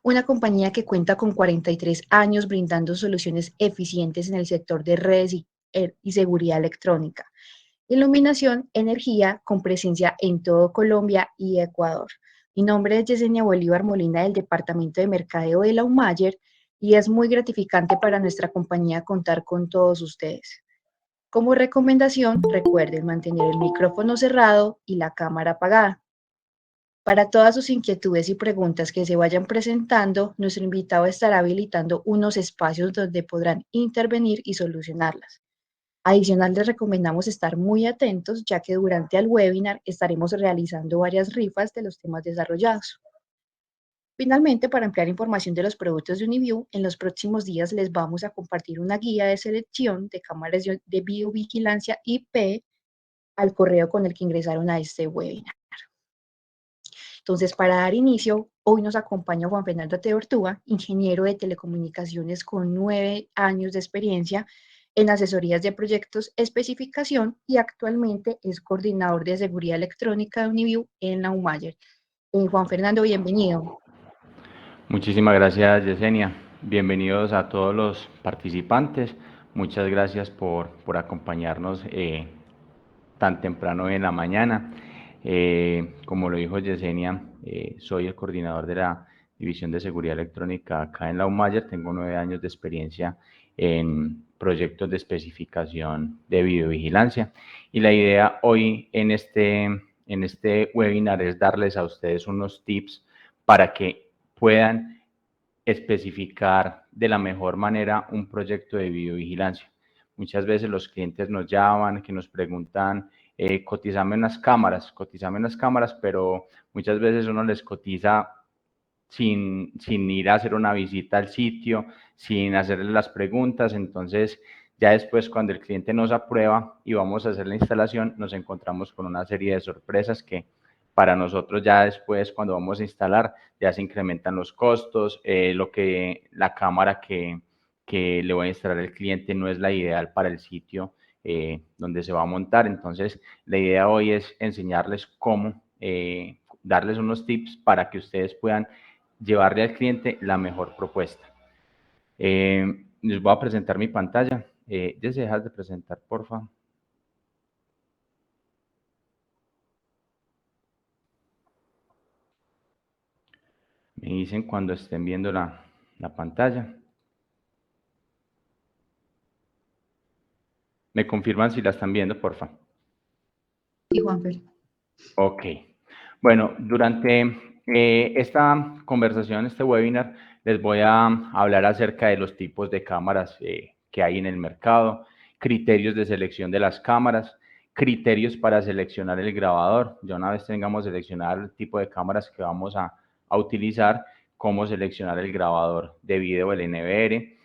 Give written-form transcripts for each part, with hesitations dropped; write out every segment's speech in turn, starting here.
una compañía que cuenta con 43 años brindando soluciones eficientes en el sector de redes y seguridad electrónica, iluminación, energía, con presencia en todo Colombia y Ecuador. Mi nombre es Yesenia Bolívar Molina del Departamento de Mercadeo de la UMAYER y es muy gratificante para nuestra compañía contar con todos ustedes. Como recomendación, recuerden mantener el micrófono cerrado y la cámara apagada. Para todas sus inquietudes y preguntas que se vayan presentando, nuestro invitado estará habilitando unos espacios donde podrán intervenir y solucionarlas. Adicional, les recomendamos estar muy atentos, ya que durante el webinar estaremos realizando varias rifas de los temas desarrollados. Finalmente, para ampliar información de los productos de Uniview, en los próximos días les vamos a compartir una guía de selección de cámaras de biovigilancia IP al correo con el que ingresaron a este webinar. Entonces, para dar inicio, hoy nos acompaña Juan Fernando Teortúa, ingeniero de telecomunicaciones con 9 años de experiencia en asesorías de proyectos, especificación y actualmente es coordinador de seguridad electrónica de Uniview en la UMAYER. Juan Fernando, bienvenido. Muchísimas gracias, Yesenia. Bienvenidos a todos los participantes. Muchas gracias por acompañarnos tan temprano en la mañana. Como lo dijo Yesenia, soy el coordinador de la División de Seguridad Electrónica acá en la UMAYER. Tengo 9 años de experiencia en proyectos de especificación de videovigilancia. Y la idea hoy en este webinar es darles a ustedes unos tips para que puedan especificar de la mejor manera un proyecto de videovigilancia. Muchas veces los clientes nos llaman, que nos preguntan, cotizame unas cámaras, pero muchas veces uno les cotiza sin ir a hacer una visita al sitio, sin hacerle las preguntas. Entonces, ya después cuando el cliente nos aprueba y vamos a hacer la instalación, nos encontramos con una serie de sorpresas que para nosotros ya después cuando vamos a instalar ya se incrementan los costos, la cámara que le voy a instalar al cliente no es la ideal para el sitio donde se va a montar. Entonces, la idea hoy es enseñarles cómo, darles unos tips para que ustedes puedan llevarle al cliente la mejor propuesta. Les voy a presentar mi pantalla. ¿Ya se dejas de presentar, por favor? Me dicen cuando estén viendo la pantalla. ¿Me confirman si la están viendo, por favor? Sí, Juanfer. Ok. Bueno, durante esta conversación, este webinar, les voy a hablar acerca de los tipos de cámaras que hay en el mercado, criterios de selección de las cámaras, criterios para seleccionar el grabador. Ya una vez tengamos seleccionado el tipo de cámaras que vamos a utilizar, cómo seleccionar el grabador de video, el NVR,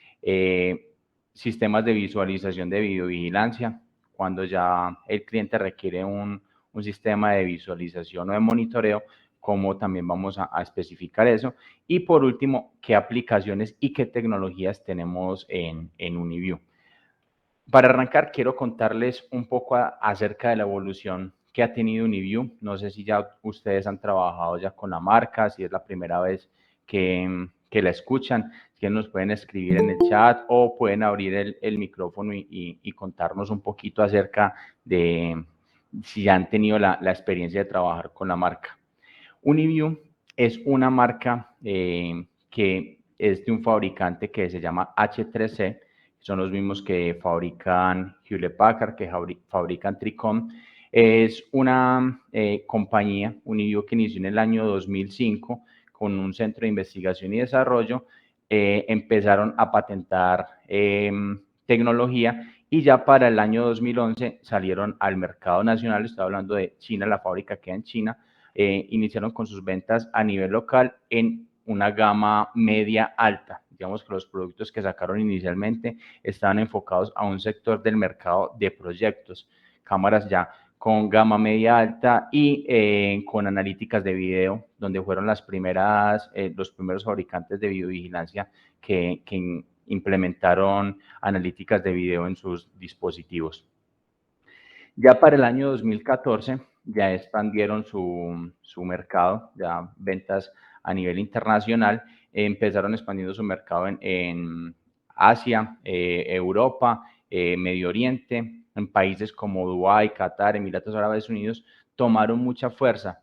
sistemas de visualización de videovigilancia, cuando ya el cliente requiere un sistema de visualización o de monitoreo, cómo también vamos a especificar eso. Y por último, qué aplicaciones y qué tecnologías tenemos en Uniview. Para arrancar, quiero contarles un poco acerca de la evolución que ha tenido Uniview. No sé si ya ustedes han trabajado ya con la marca, si es la primera vez que la escuchan, que nos pueden escribir en el chat o pueden abrir el micrófono y contarnos un poquito acerca de si ya han tenido la experiencia de trabajar con la marca. Uniview es una marca que es de un fabricante que se llama H3C, son los mismos que fabrican Hewlett Packard, que fabrican Tricom. Es una compañía, Uniview, que inició en el año 2005 con un centro de investigación y desarrollo. Empezaron a patentar tecnología y ya para el año 2011 salieron al mercado nacional. Estoy hablando de China, la fábrica queda en China. Iniciaron con sus ventas a nivel local en una gama media alta. Digamos que los productos que sacaron inicialmente estaban enfocados a un sector del mercado de proyectos, cámaras ya con gama media alta y con analíticas de video, donde fueron los primeros fabricantes de videovigilancia que implementaron analíticas de video en sus dispositivos. Ya para el año 2014 ya expandieron su mercado, ya ventas a nivel internacional, empezaron expandiendo su mercado en Asia, Europa, Medio Oriente, en países como Dubái, Qatar, Emiratos Árabes Unidos, tomaron mucha fuerza.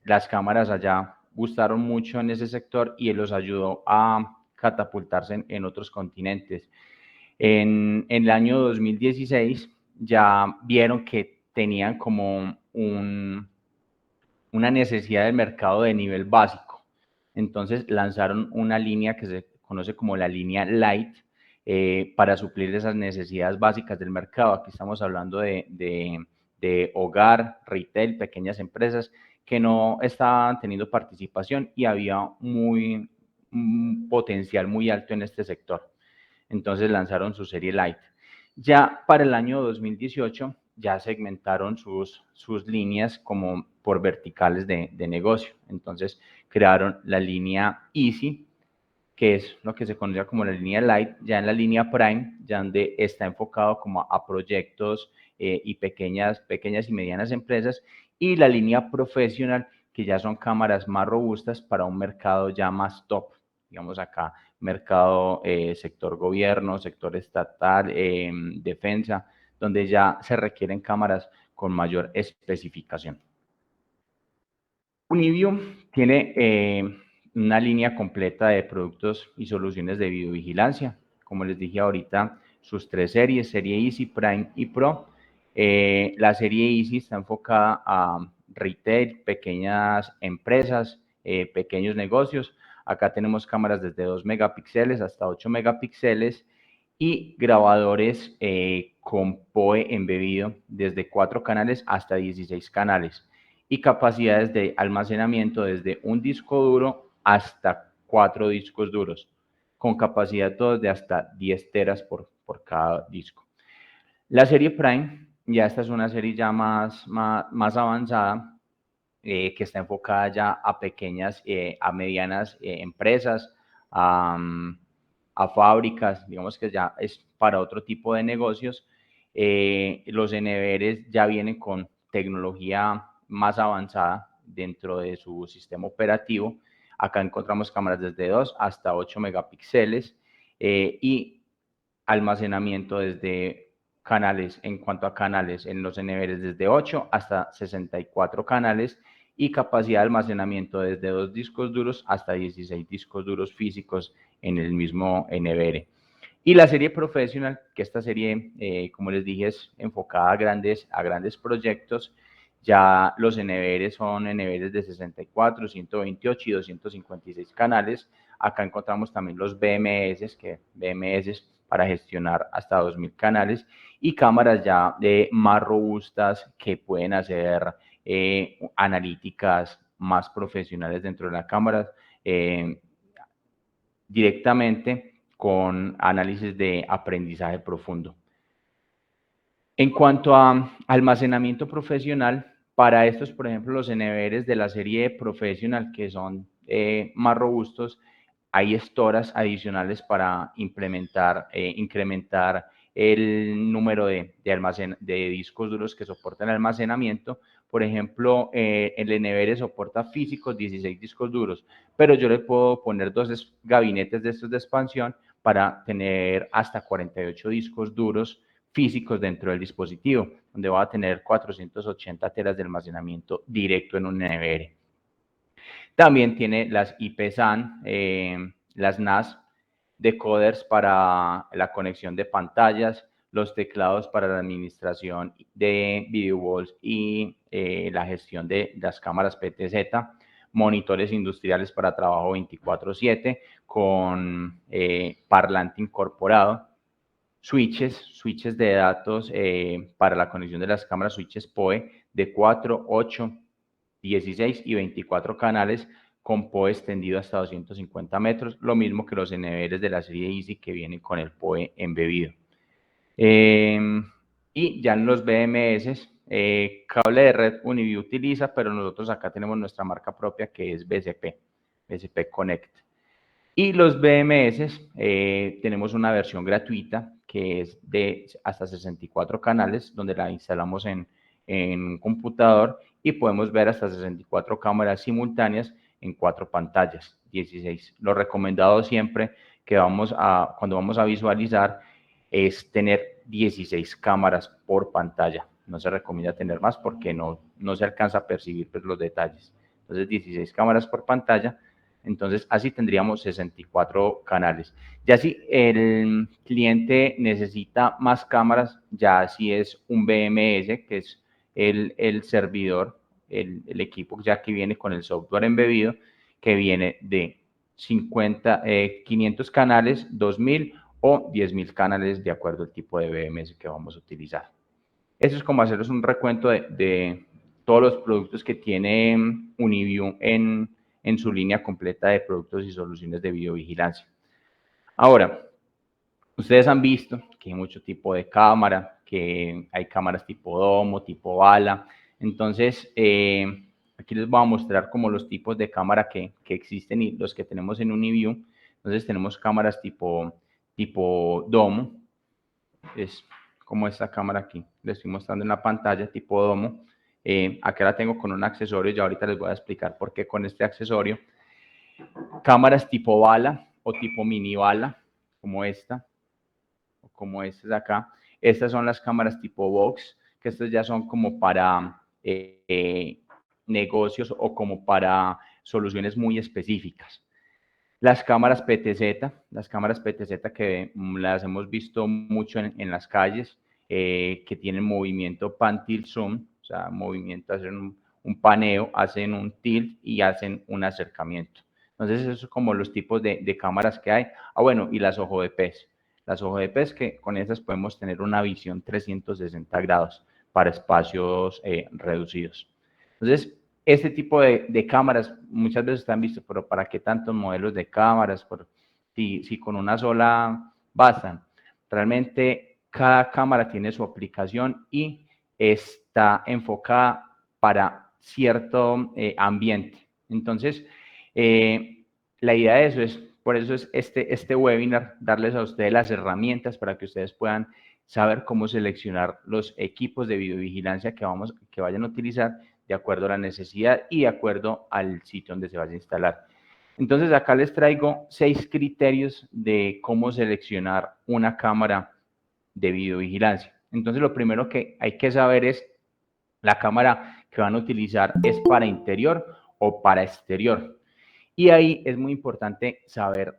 Las cámaras allá gustaron mucho en ese sector y los ayudó a catapultarse en otros continentes. En el año 2016 ya vieron que tenían como una necesidad del mercado de nivel básico. Entonces lanzaron una línea que se conoce como la línea Light para suplir esas necesidades básicas del mercado. Aquí estamos hablando de hogar, retail, pequeñas empresas que no estaban teniendo participación y había un potencial muy alto en este sector. Entonces lanzaron su serie Light. Ya para el año 2018 ya segmentaron sus líneas como por verticales de negocio. Entonces crearon la línea Easy, que es lo que se conoce como la línea Light, ya en la línea Prime, ya donde está enfocado como a proyectos y pequeñas y medianas empresas, y la línea Professional, que ya son cámaras más robustas para un mercado ya más top, digamos acá, mercado sector gobierno, sector estatal, defensa, donde ya se requieren cámaras con mayor especificación. Uniview tiene una línea completa de productos y soluciones de videovigilancia. Como les dije ahorita, sus 3 series, serie Easy, Prime y Pro. La serie Easy está enfocada a retail, pequeñas empresas, pequeños negocios. Acá tenemos cámaras desde 2 megapíxeles hasta 8 megapíxeles y grabadores con POE embebido desde 4 canales hasta 16 canales y capacidades de almacenamiento desde un disco duro hasta 4 discos duros, con capacidad todos de hasta 10 teras por cada disco. La serie Prime, ya esta es una serie ya más avanzada, que está enfocada ya a pequeñas, a medianas empresas, a fábricas, digamos que ya es para otro tipo de negocios. Los NVRs ya vienen con tecnología más avanzada dentro de su sistema operativo. Acá encontramos cámaras desde 2 hasta 8 megapíxeles y almacenamiento desde canales, en cuanto a canales, en los NVRs desde 8 hasta 64 canales y capacidad de almacenamiento desde 2 discos duros hasta 16 discos duros físicos en el mismo NVR. Y la serie Professional, que esta serie, como les dije, es enfocada a grandes proyectos. Ya los NVR son NVR de 64, 128 y 256 canales. Acá encontramos también los BMS, para gestionar hasta 2000 canales y cámaras ya más robustas que pueden hacer analíticas más profesionales dentro de la cámara directamente con análisis de aprendizaje profundo. En cuanto a almacenamiento profesional, para estos, por ejemplo, los NVRs de la serie Professional, que son más robustos, hay estoras adicionales para incrementar el número de discos duros que soportan almacenamiento. Por ejemplo, el NVR soporta físicos 16 discos duros, pero yo le puedo poner 2 gabinetes de estos de expansión para tener hasta 48 discos duros físicos dentro del dispositivo, donde va a tener 480 teras de almacenamiento directo en un NVR. También tiene las IP-SAN, las NAS, decoders para la conexión de pantallas, los teclados para la administración de video walls y la gestión de las cámaras PTZ, monitores industriales para trabajo 24/7 con parlante incorporado, switches de datos para la conexión de las cámaras, switches PoE de 4, 8, 16 y 24 canales con PoE extendido hasta 250 metros, lo mismo que los NVRs de la serie Easy que vienen con el PoE embebido. Y ya en los BMS, cable de red Uniview utiliza, pero nosotros acá tenemos nuestra marca propia que es BCP Connect. Y los BMS, tenemos una versión gratuita que es de hasta 64 canales, donde la instalamos en un computador y podemos ver hasta 64 cámaras simultáneas en 4 pantallas, 16. Lo recomendado siempre que cuando vamos a visualizar es tener 16 cámaras por pantalla. No se recomienda tener más porque no se alcanza a percibir pues, los detalles. Entonces 16 cámaras por pantalla. Entonces así tendríamos 64 canales. Ya si el cliente necesita más cámaras, ya si es un BMS, que es el servidor, el equipo ya que viene con el software embebido, que viene de 500 canales, 2000 o 10.000 canales de acuerdo al tipo de BMS que vamos a utilizar. Eso es como hacerles un recuento de todos los productos que tiene Uniview en su línea completa de productos y soluciones de videovigilancia. Ahora, ustedes han visto que hay mucho tipo de cámara, que hay cámaras tipo domo, tipo bala. Entonces, aquí les voy a mostrar como los tipos de cámara que existen y los que tenemos en Uniview. Entonces, tenemos cámaras tipo domo. Es como esta cámara aquí. Les estoy mostrando en la pantalla tipo domo. Acá la tengo con un accesorio y ahorita les voy a explicar por qué con este accesorio. Cámaras tipo bala o tipo mini bala, como esta como estas de acá. Estas son las cámaras tipo box, que estas ya son como para negocios o como para soluciones muy específicas. Las cámaras PTZ que las hemos visto mucho en las calles, que tienen movimiento pan tilt zoom, o sea, movimiento, hacen un paneo, hacen un tilt y hacen un acercamiento. Entonces, esos son como los tipos de cámaras que hay. Ah, bueno, y las ojo de pez. Las ojo de pez que con esas podemos tener una visión 360 grados para espacios reducidos. Entonces, este tipo de cámaras muchas veces están vistos, pero ¿para qué tantos modelos de cámaras? Si con una sola bastan. Realmente cada cámara tiene su aplicación y está enfocada para cierto ambiente. Entonces, la idea de eso es, por eso es este webinar, darles a ustedes las herramientas para que ustedes puedan saber cómo seleccionar los equipos de videovigilancia que vayan a utilizar de acuerdo a la necesidad y de acuerdo al sitio donde se vaya a instalar. Entonces acá les traigo 6 criterios de cómo seleccionar una cámara de videovigilancia. Entonces lo primero que hay que saber es la cámara que van a utilizar es para interior o para exterior. Y ahí es muy importante saber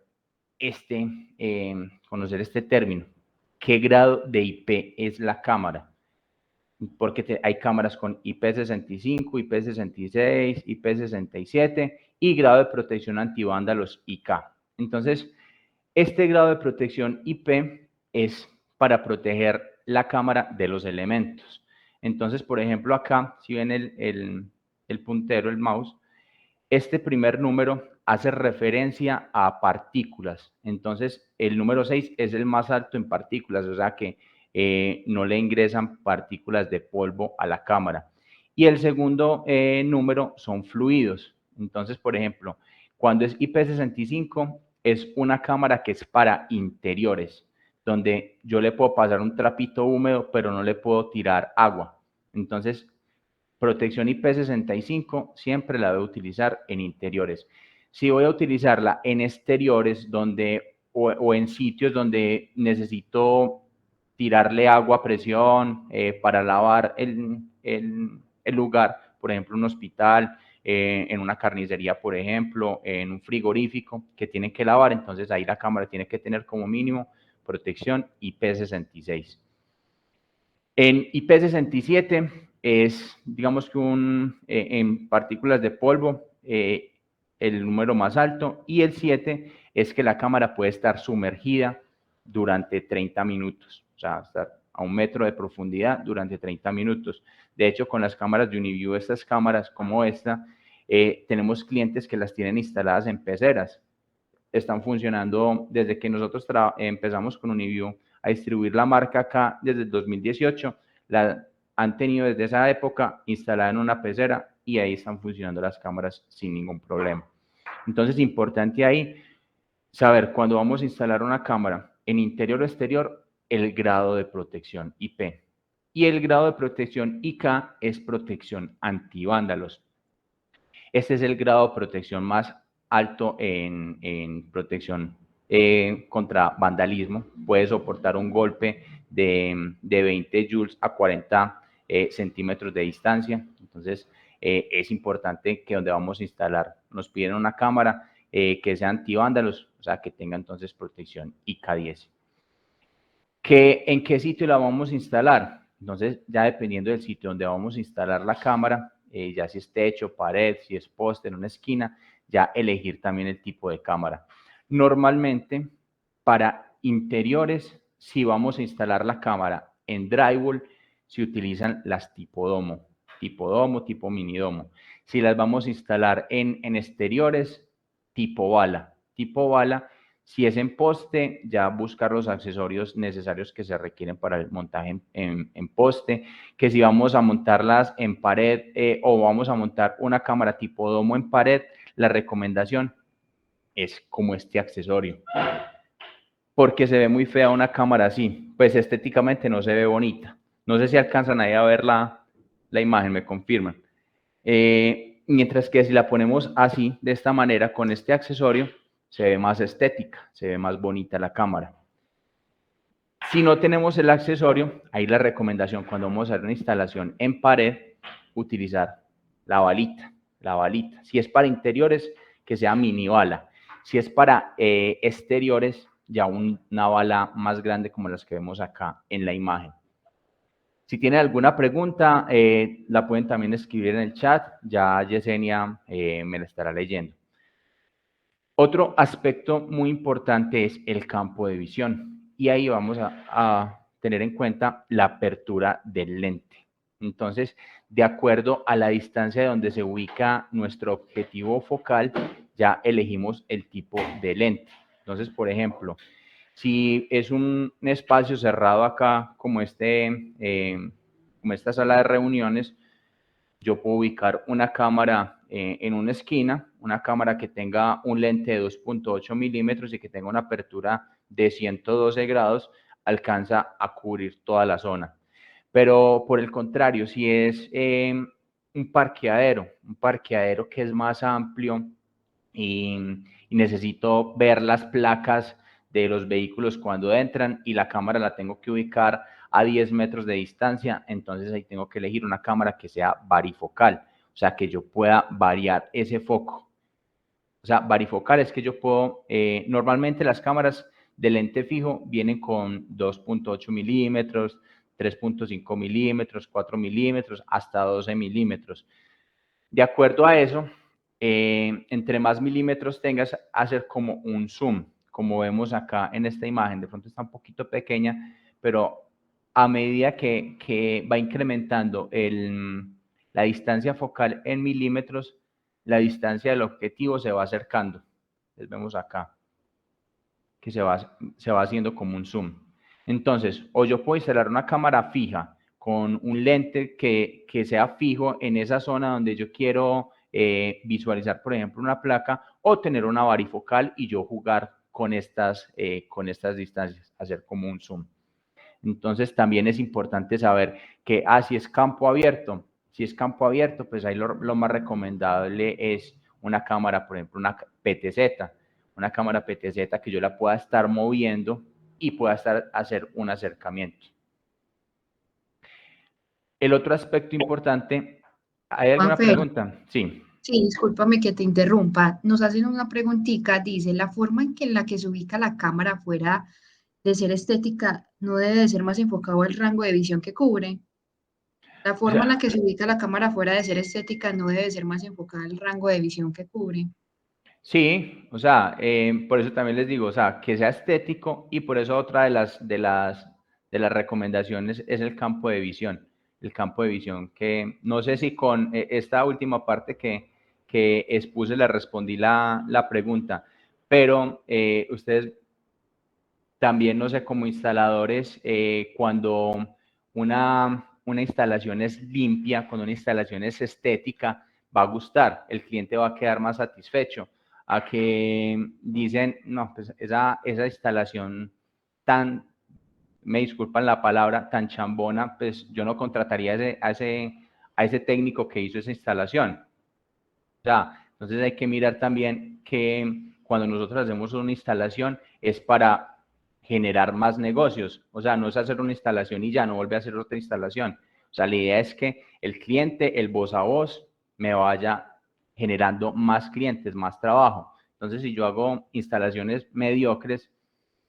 conocer este término. ¿Qué grado de IP es la cámara? Porque hay cámaras con IP65, IP66, IP67 y grado de protección antivándalos IK. Entonces, este grado de protección IP es para proteger la cámara de los elementos. Entonces, por ejemplo, acá, si ven el puntero, el mouse, este primer número hace referencia a partículas. Entonces, el número 6 es el más alto en partículas, o sea que no le ingresan partículas de polvo a la cámara. Y el segundo número son fluidos. Entonces, por ejemplo, cuando es IP65, es una cámara que es para interiores, donde yo le puedo pasar un trapito húmedo, pero no le puedo tirar agua. Entonces, protección IP65 siempre la voy a utilizar en interiores. Si voy a utilizarla en exteriores o en sitios donde necesito tirarle agua a presión para lavar el lugar, por ejemplo, un hospital, en una carnicería, por ejemplo, en un frigorífico que tienen que lavar, entonces ahí la cámara tiene que tener como mínimo protección IP66. En IP67 es, digamos que en partículas de polvo, el número más alto, y el 7 es que la cámara puede estar sumergida durante 30 minutos, o sea, estar a 1 metro de profundidad durante 30 minutos. De hecho, con las cámaras de Uniview, estas cámaras como esta, tenemos clientes que las tienen instaladas en peceras. Están funcionando desde que nosotros empezamos con Uniview a distribuir la marca acá desde el 2018, la han tenido desde esa época instalada en una pecera y ahí están funcionando las cámaras sin ningún problema. Entonces, importante ahí saber cuando vamos a instalar una cámara en interior o exterior, el grado de protección IP. Y el grado de protección IK es protección antivándalos. Este es el grado de protección más alto en protección contra vandalismo. Puede soportar un golpe de 20 joules a 40 centímetros de distancia. Entonces, es importante que donde vamos a instalar, nos piden una cámara que sea antivándalos, o sea, que tenga entonces protección IK10. ¿En qué sitio la vamos a instalar? Entonces, ya dependiendo del sitio donde vamos a instalar la cámara, ya si es techo, pared, si es poste en una esquina, ya elegir también el tipo de cámara. Normalmente, para interiores, si vamos a instalar la cámara en drywall, se utilizan las tipo domo, tipo mini domo. Si las vamos a instalar en exteriores, tipo bala. Tipo bala, si es en poste, ya buscar los accesorios necesarios que se requieren para el montaje en poste, que si vamos a montarlas en pared o vamos a montar una cámara tipo domo en pared, la recomendación es como este accesorio, porque se ve muy fea una cámara así, pues estéticamente no se ve bonita. No sé si alcanzan ahí a ver la imagen, me confirman. Mientras que si la ponemos así, de esta manera, con este accesorio, se ve más estética, se ve más bonita la cámara. Si no tenemos el accesorio, ahí la recomendación cuando vamos a hacer una instalación en pared, utilizar la balita, la balita. Si es para interiores, que sea mini bala. Si es para exteriores, ya una bala más grande como las que vemos acá en la imagen. Si tienen alguna pregunta, la pueden también escribir en el chat, ya Yesenia me la estará leyendo. Otro aspecto muy importante es el campo de visión y ahí vamos a tener en cuenta la apertura del lente. Entonces, de acuerdo a la distancia de donde se ubica nuestro objetivo focal, ya elegimos el tipo de lente. Entonces, por ejemplo, si es un espacio cerrado acá, como esta sala de reuniones, yo puedo ubicar una cámara en una esquina, una cámara que tenga un lente de 2.8 milímetros y que tenga una apertura de 112 grados, alcanza a cubrir toda la zona. Pero por el contrario, si es un parqueadero que es más amplio y necesito ver las placas de los vehículos cuando entran y la cámara la tengo que ubicar a 10 metros de distancia, entonces ahí tengo que elegir una cámara que sea varifocal, o sea, que yo pueda variar ese foco. O sea, varifocal es que yo puedo, normalmente las cámaras de lente fijo vienen con 2.8 milímetros, 3.5 milímetros, 4 milímetros, hasta 12 milímetros. De acuerdo a eso, entre más milímetros tengas, hacer como un zoom, como vemos acá en esta imagen. De pronto está un poquito pequeña, pero a medida que va incrementando la distancia focal en milímetros, la distancia del objetivo se va acercando. Les vemos acá que se va haciendo como un zoom. Entonces, o yo puedo instalar una cámara fija con un lente que sea fijo en esa zona donde yo quiero visualizar, por ejemplo, una placa, o tener una varifocal y yo jugar con estas distancias, hacer como un zoom. Entonces, también es importante saber que, si es campo abierto, pues ahí lo más recomendable es una cámara, por ejemplo, una cámara PTZ que yo la pueda estar moviendo y pueda hacer un acercamiento. El otro aspecto importante, ¿hay alguna Juanfer, pregunta? Sí. sí, discúlpame que te interrumpa. Nos hacen una preguntita, dice, la forma en la que se ubica la cámara fuera de ser estética no debe de ser más enfocado al rango de visión que cubre. La O forma en la sea, que se ubica la cámara fuera de ser estética no debe de ser más enfocada al rango de visión que cubre. sí, o sea, por eso también les digo, o sea, que sea estético y por eso otra de las recomendaciones es el campo de visión. El campo de visión que no sé si con esta última parte que expuse le respondí la pregunta, pero ustedes también, no sé, como instaladores, cuando una instalación es limpia, cuando una instalación es estética, va a gustar, el cliente va a quedar más satisfecho. A que dicen, no, pues esa instalación tan, me disculpan la palabra, tan chambona, pues yo no contrataría a ese técnico que hizo esa instalación. O sea, entonces hay que mirar también que cuando nosotros hacemos una instalación es para generar más negocios, o sea, no es hacer una instalación y ya no vuelve a hacer otra instalación. O sea, la idea es que el cliente, el voz a voz, me vaya generando más clientes, más trabajo. Entonces, si yo hago instalaciones mediocres,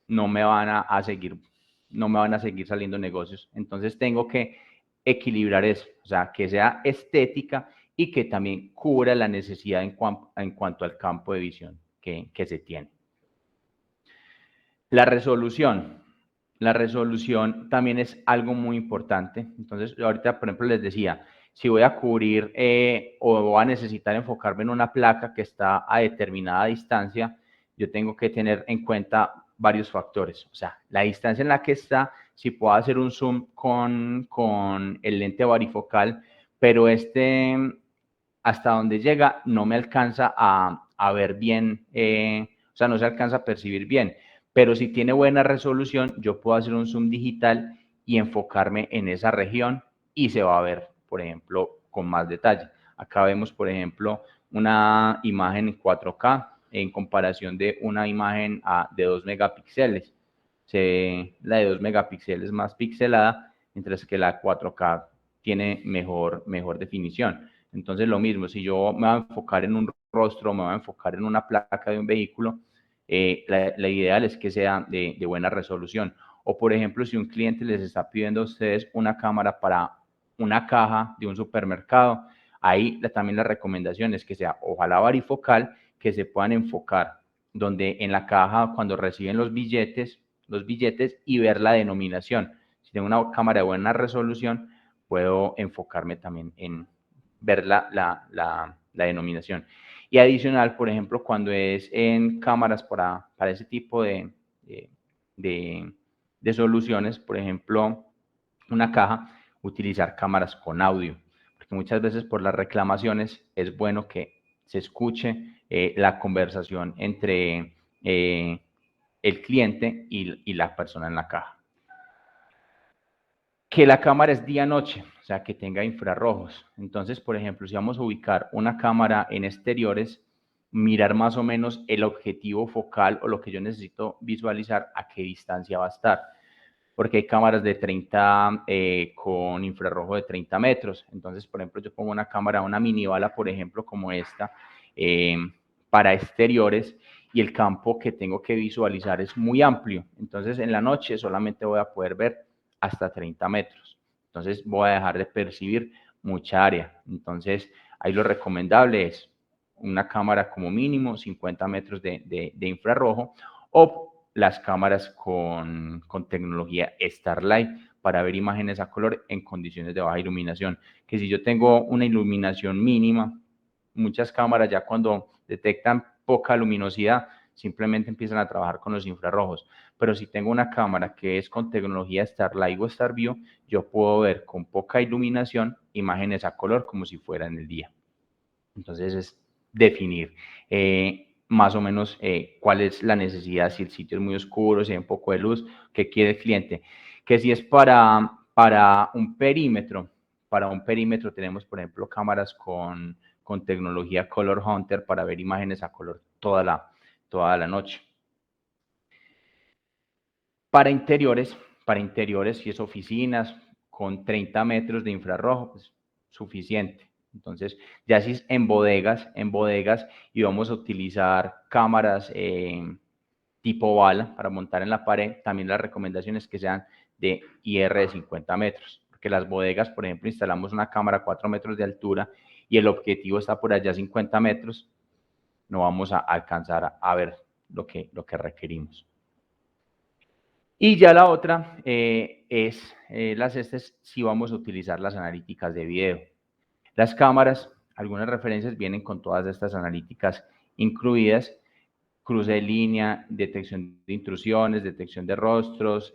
no me van a seguir, no me van a seguir saliendo negocios. Entonces, tengo que equilibrar eso, o sea, que sea estética y que también cubra la necesidad en cuanto al campo de visión que se tiene. La resolución. La resolución también es algo muy importante. Entonces, ahorita, por ejemplo, les decía, si voy a cubrir o voy a necesitar enfocarme en una placa que está a determinada distancia, yo tengo que tener en cuenta varios factores. O sea, la distancia en la que está, si puedo hacer un zoom con el lente varifocal, pero hasta donde llega no me alcanza a ver bien, o sea, no se alcanza a percibir bien. Pero si tiene buena resolución, yo puedo hacer un zoom digital y enfocarme en esa región y se va a ver, por ejemplo, con más detalle. Acá vemos, por ejemplo, una imagen en 4K en comparación de una imagen de 2 megapíxeles. La de 2 megapíxeles es más pixelada, mientras que la 4K tiene mejor definición. Entonces, lo mismo, si yo me voy a enfocar en un rostro, me voy a enfocar en una placa de un vehículo, la ideal es que sea de buena resolución. O, por ejemplo, si un cliente les está pidiendo a ustedes una cámara para una caja de un supermercado, ahí también la recomendación es que sea ojalá varifocal, que se puedan enfocar donde en la caja cuando reciben los billetes y ver la denominación. Si tengo una cámara de buena resolución, puedo enfocarme también en ver la denominación. Y adicional, por ejemplo, cuando es en cámaras para ese tipo de soluciones, por ejemplo, una caja, utilizar cámaras con audio, porque muchas veces por las reclamaciones es bueno que se escuche la conversación entre el cliente y la persona en la caja. Que la cámara es día-noche, o sea, que tenga infrarrojos. Entonces, por ejemplo, si vamos a ubicar una cámara en exteriores, mirar más o menos el objetivo focal o lo que yo necesito visualizar, a qué distancia va a estar. Porque hay cámaras de 30 con infrarrojo de 30 metros. Entonces, por ejemplo, yo pongo una cámara, una mini bala, por ejemplo, como esta, para exteriores, y el campo que tengo que visualizar es muy amplio. Entonces, en la noche solamente voy a poder ver hasta 30 metros. Entonces, voy a dejar de percibir mucha área. Entonces, ahí lo recomendable es una cámara como mínimo 50 metros de infrarrojo, o las cámaras con tecnología Starlight para ver imágenes a color en condiciones de baja iluminación. Que si yo tengo una iluminación mínima, muchas cámaras ya cuando detectan poca luminosidad, simplemente empiezan a trabajar con los infrarrojos. Pero si tengo una cámara que es con tecnología Starlight o Starview, yo puedo ver con poca iluminación imágenes a color como si fuera en el día. Entonces es definir más o menos cuál es la necesidad, si el sitio es muy oscuro, si hay un poco de luz, qué quiere el cliente. Que si es para un perímetro tenemos, por ejemplo, cámaras con tecnología Color Hunter para ver imágenes a color toda la noche. Para interiores, si es oficinas con 30 metros de infrarrojo, pues suficiente. Entonces, ya si es en bodegas y vamos a utilizar cámaras tipo bala para montar en la pared, también la recomendación es que sean de IR de 50 metros, porque las bodegas, por ejemplo, instalamos una cámara a 4 metros de altura y el objetivo está por allá a 50 metros, no vamos a alcanzar a ver lo que requerimos. Y ya la otra es las si vamos a utilizar las analíticas de video. Las cámaras, algunas referencias vienen con todas estas analíticas incluidas: cruce de línea, detección de intrusiones, detección de rostros,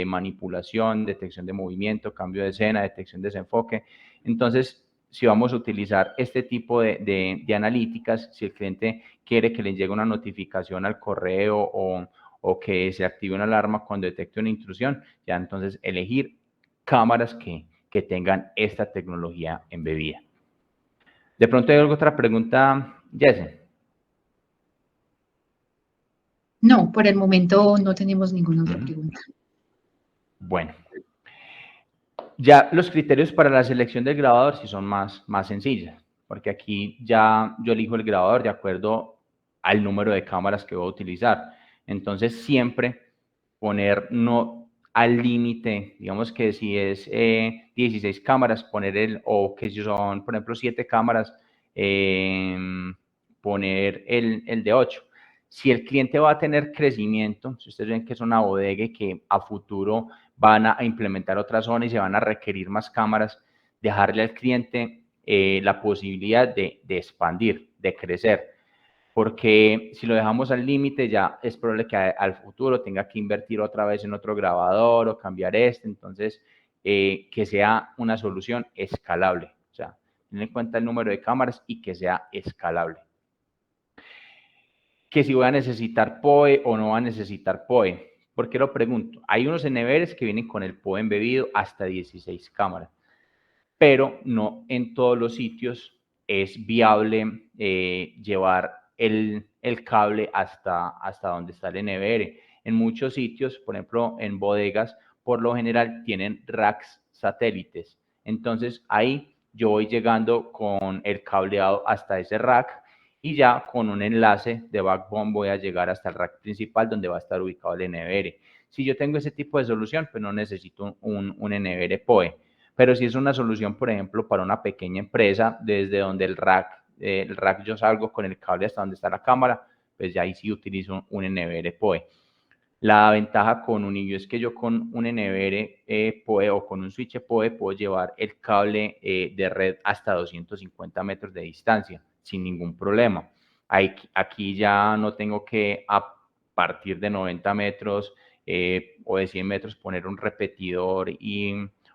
manipulación, detección de movimiento, cambio de escena, detección de desenfoque. Entonces, si vamos a utilizar este tipo de analíticas, si el cliente quiere que le llegue una notificación al correo o que se active una alarma cuando detecte una intrusión, ya entonces elegir cámaras que tengan esta tecnología embebida. De pronto hay alguna otra pregunta, Jesse. No, por el momento no tenemos ninguna otra pregunta. Bueno, ya los criterios para la selección del grabador sí son más sencillos, porque aquí ya yo elijo el grabador de acuerdo al número de cámaras que voy a utilizar. Entonces, siempre poner no al límite, digamos que si es 16 cámaras, poner o que si son, por ejemplo, 7 cámaras, poner el de 8. Si el cliente va a tener crecimiento, si ustedes ven que es una bodega y que a futuro van a implementar otra zona y se van a requerir más cámaras, dejarle al cliente la posibilidad de expandir, de crecer. Porque si lo dejamos al límite, ya es probable que al futuro tenga que invertir otra vez en otro grabador o cambiar este. Entonces, que sea una solución escalable. O sea, tener en cuenta el número de cámaras y que sea escalable. Que si voy a necesitar POE o no va a necesitar POE. ¿Por qué lo pregunto? Hay unos NVRs que vienen con el POE embebido hasta 16 cámaras, pero no en todos los sitios es viable llevar el cable hasta donde está el NVR. En muchos sitios, por ejemplo, en bodegas, por lo general tienen racks satélites. Entonces ahí yo voy llegando con el cableado hasta ese rack y ya con un enlace de backbone voy a llegar hasta el rack principal donde va a estar ubicado el NVR. Si yo tengo ese tipo de solución, pues no necesito un NVR PoE. Pero si es una solución, por ejemplo, para una pequeña empresa, desde donde el rack yo salgo con el cable hasta donde está la cámara, pues ya ahí sí utilizo un NVR PoE. La ventaja con Uniview es que yo con un NVR PoE o con un switch PoE puedo llevar el cable de red hasta 250 metros de distancia sin ningún problema. Aquí ya no tengo que a partir de 90 metros o de 100 metros poner un repetidor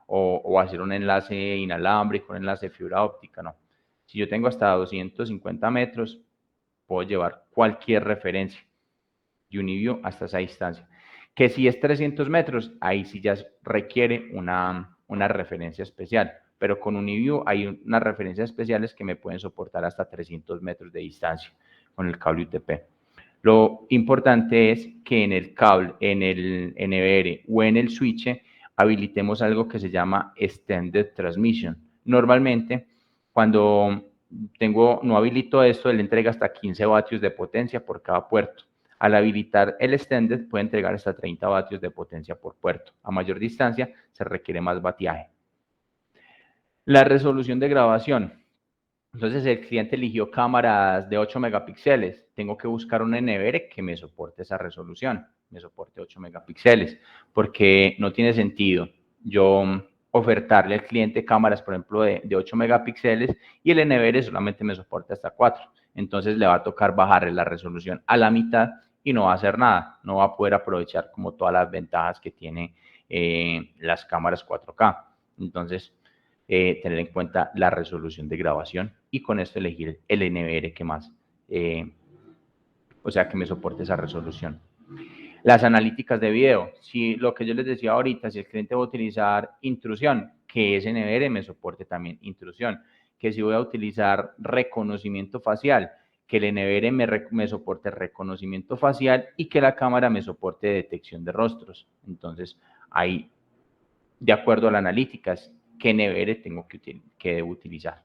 o hacer un enlace inalámbrico, un enlace de fibra óptica, no. Si yo tengo hasta 250 metros, puedo llevar cualquier referencia de Uniview hasta esa distancia. Que si es 300 metros, ahí sí ya requiere una referencia especial. Pero con Uniview hay unas referencias especiales que me pueden soportar hasta 300 metros de distancia con el cable UTP. Lo importante es que en el cable, en el NVR o en el switch, habilitemos algo que se llama Extended Transmission. Normalmente, cuando no habilito esto, él entrega hasta 15 vatios de potencia por cada puerto. Al habilitar el Extended, puede entregar hasta 30 vatios de potencia por puerto. A mayor distancia, se requiere más vatiaje. La resolución de grabación. Entonces el cliente eligió cámaras de 8 megapíxeles. Tengo que buscar un NVR que me soporte esa resolución, me soporte 8 megapíxeles, porque no tiene sentido yo ofertarle al cliente cámaras, por ejemplo, de 8 megapíxeles y el NVR solamente me soporta hasta 4. Entonces le va a tocar bajarle la resolución a la mitad y no va a hacer nada, no va a poder aprovechar como todas las ventajas que tiene las cámaras 4K. Entonces, tener en cuenta la resolución de grabación y con esto elegir el NVR que más, o sea, que me soporte esa resolución. Las analíticas de video, si lo que yo les decía ahorita, si el cliente va a utilizar intrusión, que ese NVR me soporte también intrusión, que si voy a utilizar reconocimiento facial, que el NVR me soporte reconocimiento facial y que la cámara me soporte detección de rostros. Entonces, ahí, de acuerdo a las analíticas, qué NVR tengo que utilizar.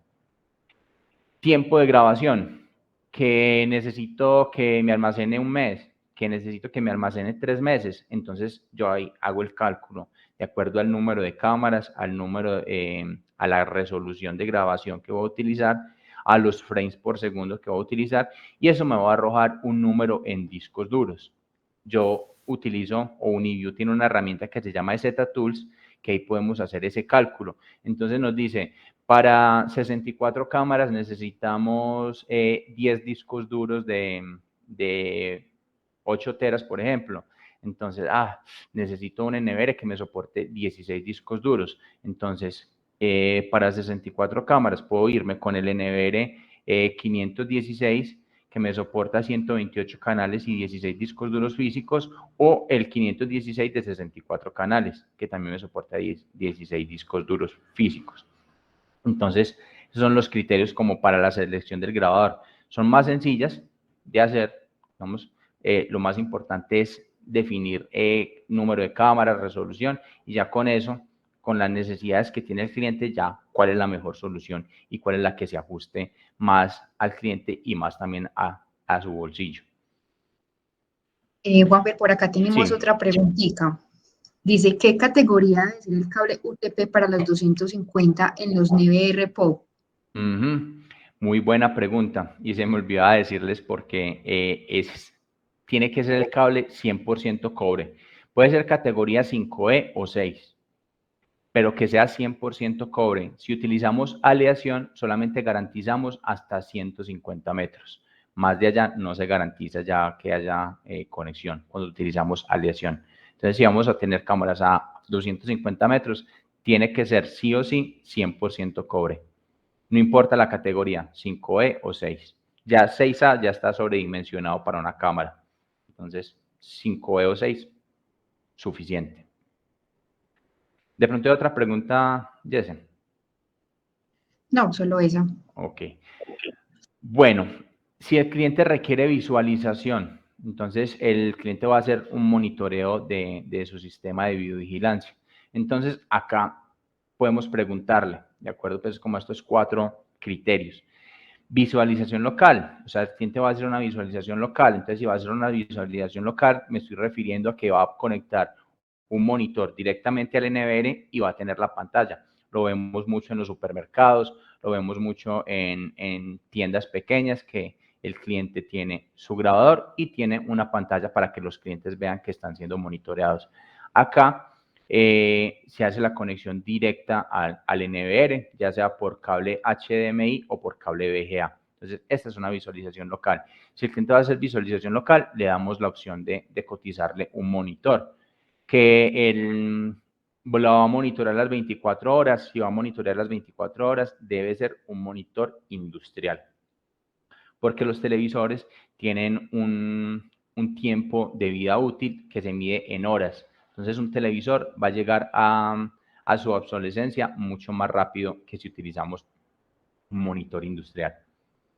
Tiempo de grabación, que necesito que me almacene un mes, que necesito que me almacene 3 meses. Entonces yo ahí hago el cálculo de acuerdo al número de cámaras, al número, a la resolución de grabación que voy a utilizar, a los frames por segundo que voy a utilizar y eso me va a arrojar un número en discos duros. Yo utilizo, o Uniview tiene una herramienta que se llama ZTools, que ahí podemos hacer ese cálculo. Entonces nos dice, para 64 cámaras necesitamos 10 discos duros de 8 teras, por ejemplo. Entonces, necesito un NVR que me soporte 16 discos duros. Entonces, para 64 cámaras puedo irme con el NVR 516 que me soporta 128 canales y 16 discos duros físicos, o el 516 de 64 canales, que también me soporta 16 discos duros físicos. Entonces, Esos son los criterios como para la selección del grabador. Son más sencillas de hacer, digamos, lo más importante es definir número de cámaras, resolución, y ya con eso, con las necesidades que tiene el cliente, ya cuál es la mejor solución y cuál es la que se ajuste más al cliente y más también a su bolsillo. Juanfer, por acá tenemos Sí. otra preguntita. Dice, ¿qué categoría debe ser el cable UTP para los 250 en los NVR POP? Muy buena pregunta y se me olvidaba decirles porque tiene que ser el cable 100% cobre. Puede ser categoría 5E o 6, pero que sea 100% cobre. Si utilizamos aleación, solamente garantizamos hasta 150 metros. Más de allá no se garantiza ya que haya conexión cuando utilizamos aleación. Entonces, si vamos a tener cámaras a 250 metros, tiene que ser sí o sí 100% cobre. No importa la categoría, 5E o 6. Ya 6A ya está sobredimensionado para una cámara. Entonces, 5E o 6, suficiente. De pronto hay otra pregunta, Jessen. No, solo esa. Ok. Bueno, si el cliente requiere visualización, entonces el cliente va a hacer un monitoreo de su sistema de videovigilancia. Entonces, acá podemos preguntarle, de acuerdo pues como a estos 4 criterios. Visualización local, o sea, el cliente va a hacer una visualización local. Entonces, si va a hacer una visualización local, me estoy refiriendo a que va a conectar un monitor directamente al NVR y va a tener la pantalla. Lo vemos mucho en los supermercados, lo vemos mucho en tiendas pequeñas que el cliente tiene su grabador y tiene una pantalla para que los clientes vean que están siendo monitoreados. Acá se hace la conexión directa al NVR, ya sea por cable HDMI o por cable VGA. Entonces, esta es una visualización local. Si el cliente va a hacer visualización local, le damos la opción de cotizarle un monitor, que lo va a monitorear las 24 horas. Si va a monitorear las 24 horas, debe ser un monitor industrial, porque los televisores tienen un tiempo de vida útil que se mide en horas. Entonces, un televisor va a llegar a su obsolescencia mucho más rápido que si utilizamos un monitor industrial.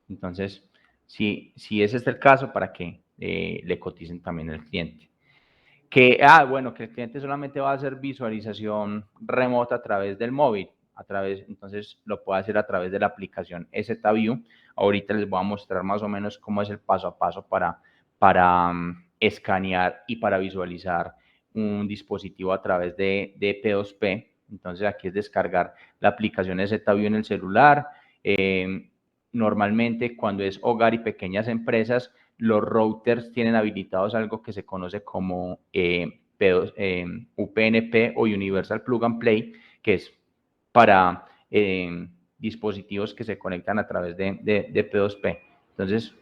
Entonces, si ese es el caso, para que le coticen también al cliente. Bueno, que el cliente solamente va a hacer visualización remota a través del móvil, entonces lo puede hacer a través de la aplicación ZView. Ahorita les voy a mostrar más o menos cómo es el paso a paso para escanear y para visualizar un dispositivo a través de P2P. Entonces, aquí es descargar la aplicación ZView en el celular. Normalmente, cuando es hogar y pequeñas empresas, los routers tienen habilitados algo que se conoce como UPnP o Universal Plug and Play, que es para dispositivos que se conectan a través de P2P. Entonces,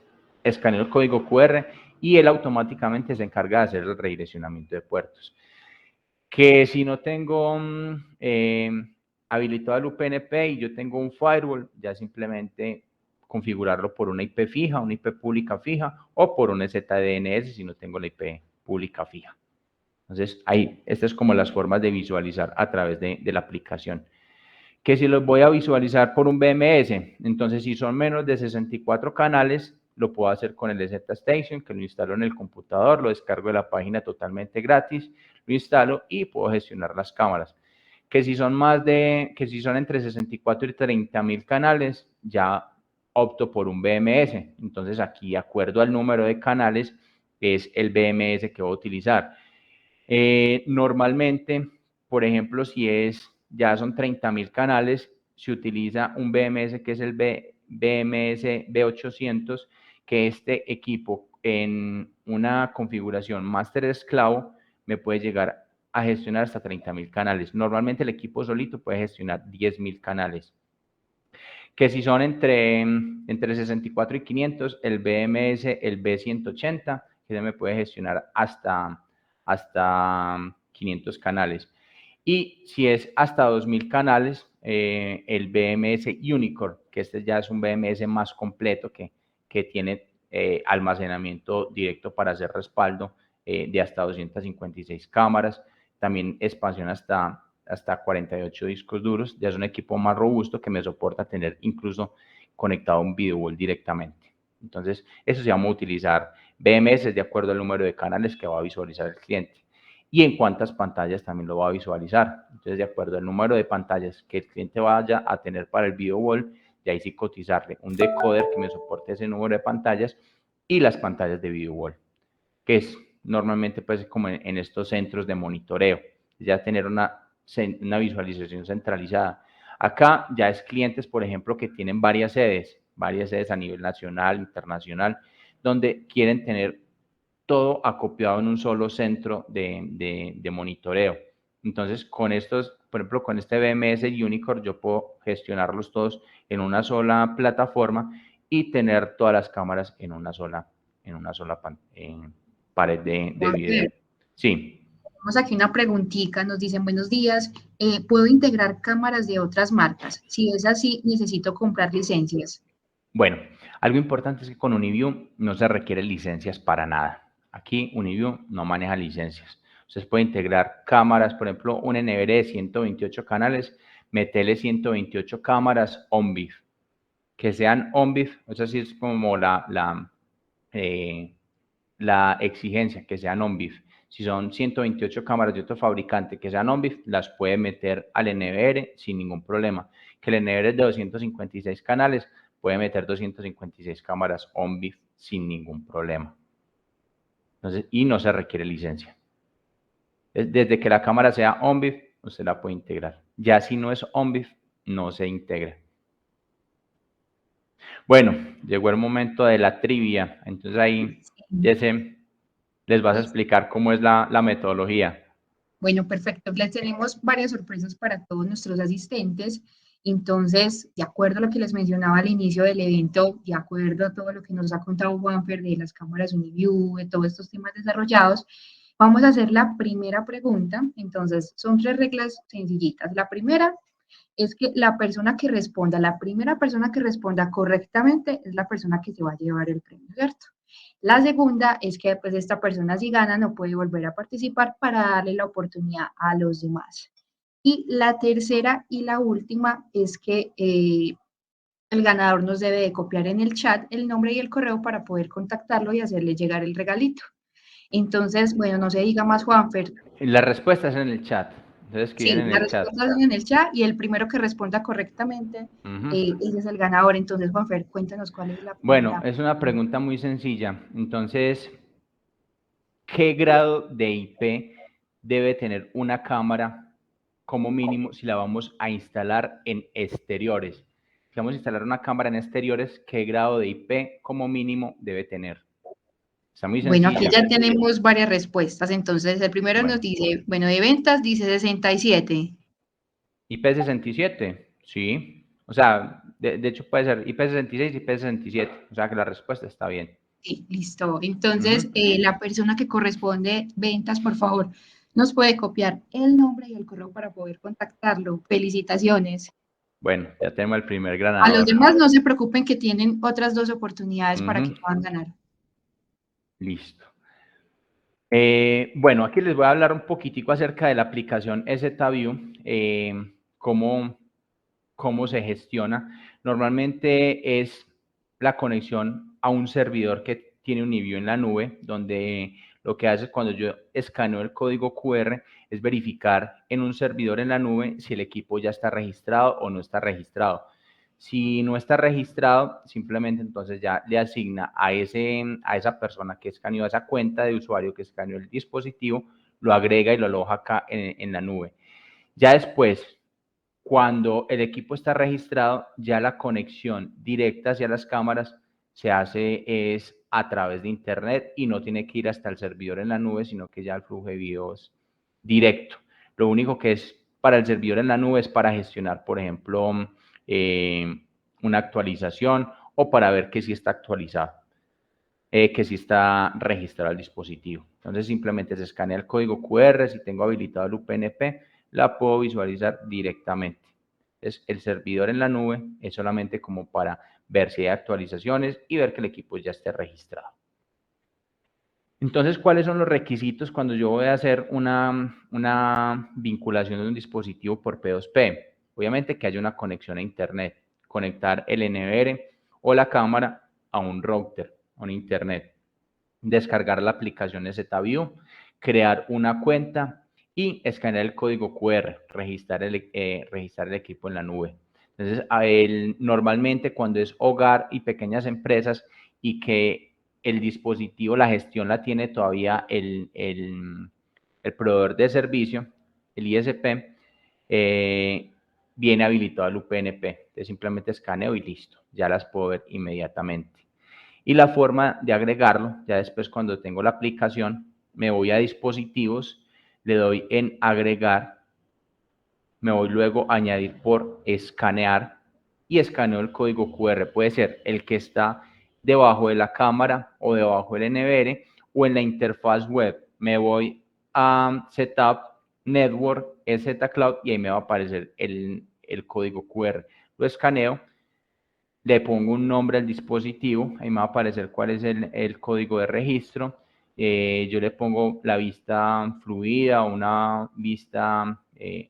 escaneo el código QR y él automáticamente se encarga de hacer el redireccionamiento de puertos. Que si no tengo habilitado el UPnP y yo tengo un firewall, ya simplemente configurarlo por una IP fija, una IP pública fija, o por un ZDNS si no tengo la IP pública fija. Entonces, estas es como las formas de visualizar a través de la aplicación. Que si los voy a visualizar por un BMS, entonces si son menos de 64 canales, lo puedo hacer con el Z-Station, que lo instalo en el computador, lo descargo de la página totalmente gratis, lo instalo y puedo gestionar las cámaras. Que si son entre 64 y 30.000 canales, ya opto por un BMS. Entonces aquí, de acuerdo al número de canales, es el BMS que voy a utilizar. Normalmente, por ejemplo, si ya son 30.000 canales, se utiliza un BMS que es el BMS B800, que este equipo en una configuración Master Esclavo me puede llegar a gestionar hasta 30.000 canales. Normalmente el equipo solito puede gestionar 10.000 canales. Que si son entre 64 y 500, el BMS, el B180, que se me puede gestionar hasta 500 canales. Y si es hasta 2.000 canales, el BMS Unicorn, que este ya es un BMS más completo que tiene almacenamiento directo para hacer respaldo de hasta 256 cámaras, también expansión hasta hasta 48 discos duros. Ya es un equipo más robusto que me soporta tener incluso conectado un video wall directamente. Entonces, eso se llama utilizar BMS de acuerdo al número de canales que va a visualizar el cliente y en cuántas pantallas también lo va a visualizar. Entonces, de acuerdo al número de pantallas que el cliente vaya a tener para el video wall, y ahí sí cotizarle un decoder que me soporte ese número de pantallas y las pantallas de video wall, que es normalmente pues como en estos centros de monitoreo, ya tener una visualización centralizada. Acá ya es clientes, por ejemplo, que tienen varias sedes a nivel nacional, internacional, donde quieren tener todo acopiado en un solo centro de monitoreo. Entonces, con estos, por ejemplo, con este BMS Unicore, yo puedo gestionarlos todos en una sola plataforma y tener todas las cámaras en una sola pared de video. Juanfer, Sí. tenemos aquí una preguntita, nos dicen buenos días, ¿puedo integrar cámaras de otras marcas? Si es así, necesito comprar licencias. Bueno, algo importante es que con Uniview no se requieren licencias para nada. Aquí Uniview no maneja licencias. Ustedes pueden integrar cámaras, por ejemplo, un NVR de 128 canales, meterle 128 cámaras OnVIF, que sean OnVIF, eso sí es como la exigencia, que sean OnVIF. Si son 128 cámaras de otro fabricante que sean OnVIF, las puede meter al NVR sin ningún problema. Que el NVR es de 256 canales, puede meter 256 cámaras OnVIF sin ningún problema. Entonces, y no se requiere licencia. Desde que la cámara sea OnVIF, usted la puede integrar. Ya si no es OnVIF, no se integra. Bueno, llegó el momento de la trivia. Entonces ahí, Jesse, les vas a explicar cómo es la metodología. Bueno, perfecto. Les tenemos varias sorpresas para todos nuestros asistentes. Entonces, de acuerdo a lo que les mencionaba al inicio del evento, de acuerdo a todo lo que nos ha contado Juanfer de las cámaras Uniview, de todos estos temas desarrollados, vamos a hacer la primera pregunta. Entonces, son tres reglas sencillitas. La primera es que la primera persona que responda correctamente es la persona que se va a llevar el premio, ¿cierto? La segunda es que pues esta persona si gana no puede volver a participar para darle la oportunidad a los demás. Y la tercera y la última es que el ganador nos debe de copiar en el chat el nombre y el correo para poder contactarlo y hacerle llegar el regalito. Entonces, bueno, no se diga más, Juanfer. La respuesta es en el chat. Entonces escriben Sí, en la el chat. respuesta es en el chat y el primero que responda correctamente, ese es el ganador. Entonces, Juanfer, cuéntanos cuál es la Bueno, primera. es una pregunta muy sencilla. Entonces, ¿qué grado de IP debe tener una cámara como mínimo si la vamos a instalar en exteriores? Si vamos a instalar una cámara en exteriores, ¿qué grado de IP como mínimo debe tener? Está muy Bueno, aquí sencilla. ya tenemos varias respuestas. Entonces, el primero nos Bueno, dice, bueno, de ventas dice 67. IP67, sí. O sea, de hecho puede ser IP66 y IP67. O sea que la respuesta está bien. Sí, listo. Entonces, Ujú. la persona que corresponde ventas, por favor, nos puede copiar el nombre y el correo para poder contactarlo. Felicitaciones. Bueno, ya tenemos el primer A los ganador. demás no se preocupen que tienen otras dos oportunidades para que Ujú. puedan ganar. Listo. Bueno, aquí les voy a hablar un poquitico acerca de la aplicación ZView, cómo se gestiona. Normalmente es la conexión a un servidor que tiene Uniview en la nube, donde lo que hace cuando yo escaneo el código QR es verificar en un servidor en la nube si el equipo ya está registrado o no está registrado. Si no está registrado, simplemente entonces ya le asigna a esa persona que escaneó esa cuenta de usuario, que escaneó el dispositivo, lo agrega y lo aloja acá en la nube. Ya después, cuando el equipo está registrado, ya la conexión directa hacia las cámaras se hace es a través de internet y no tiene que ir hasta el servidor en la nube, sino que ya el flujo de video es directo. Lo único que es para el servidor en la nube es para gestionar, por ejemplo, una actualización o para ver que sí está actualizado, que sí está registrado el dispositivo. Entonces simplemente se escanea el código QR, si tengo habilitado el UPnP, la puedo visualizar directamente. Entonces el servidor en la nube es solamente como para ver si hay actualizaciones y ver que el equipo ya esté registrado. Entonces, ¿cuáles son los requisitos cuando yo voy a hacer una vinculación de un dispositivo por P2P? Obviamente que haya una conexión a Internet, conectar el NVR o la cámara a un router, a un Internet, descargar la aplicación ZView, crear una cuenta y escanear el código QR, registrar el equipo en la nube. Entonces, normalmente cuando es hogar y pequeñas empresas y que el dispositivo, la gestión la tiene todavía el proveedor de servicio, el ISP, viene habilitado el UPnP. Entonces simplemente escaneo y listo, ya las puedo ver inmediatamente. Y la forma de agregarlo, ya después cuando tengo la aplicación, me voy a dispositivos, le doy en agregar, me voy luego a añadir por escanear y escaneo el código QR. Puede ser el que está debajo de la cámara o debajo del NVR o en la interfaz web. Me voy a Setup, Network, Cloud y ahí me va a aparecer el código QR. Lo escaneo, le pongo un nombre al dispositivo, ahí me va a aparecer cuál es el código de registro. Yo le pongo la vista fluida, una vista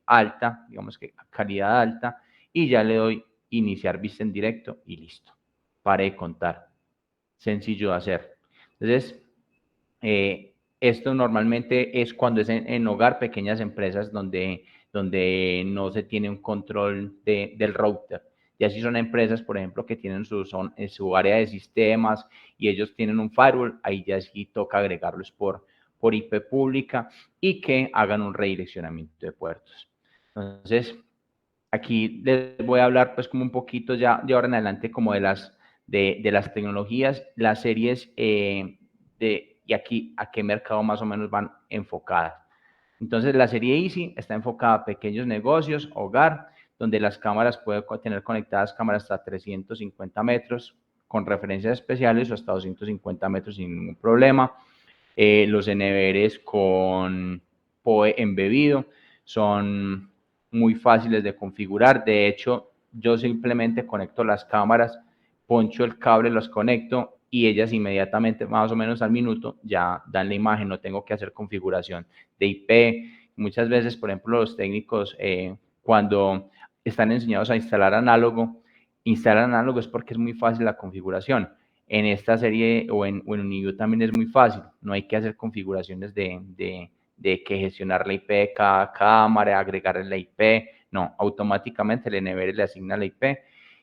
alta, digamos que calidad alta, y ya le doy iniciar vista en directo y listo. Pare de contar. Sencillo de hacer. Entonces, esto normalmente es cuando es en hogar, pequeñas empresas donde no se tiene un control del router. Ya si son empresas, por ejemplo, que tienen su área de sistemas y ellos tienen un firewall, ahí ya sí toca agregarlos por IP pública y que hagan un redireccionamiento de puertos. Entonces, aquí les voy a hablar pues como un poquito ya de ahora en adelante como de las tecnologías, las series y aquí a qué mercado más o menos van enfocadas. Entonces la serie Easy está enfocada a pequeños negocios, hogar, donde las cámaras pueden tener conectadas cámaras hasta 350 metros con referencias especiales o hasta 250 metros sin ningún problema. Los NVRs con PoE embebido son muy fáciles de configurar. De hecho, yo simplemente conecto las cámaras, poncho el cable, los conecto y ellas inmediatamente, más o menos al minuto, ya dan la imagen. No tengo que hacer configuración de IP. Muchas veces, por ejemplo, los técnicos, cuando están enseñados a instalar análogo es porque es muy fácil la configuración. En esta serie o en Uniview también es muy fácil, no hay que hacer configuraciones de que gestionar la IP de cada cámara, agregarle la IP, no, automáticamente el NVR le asigna la IP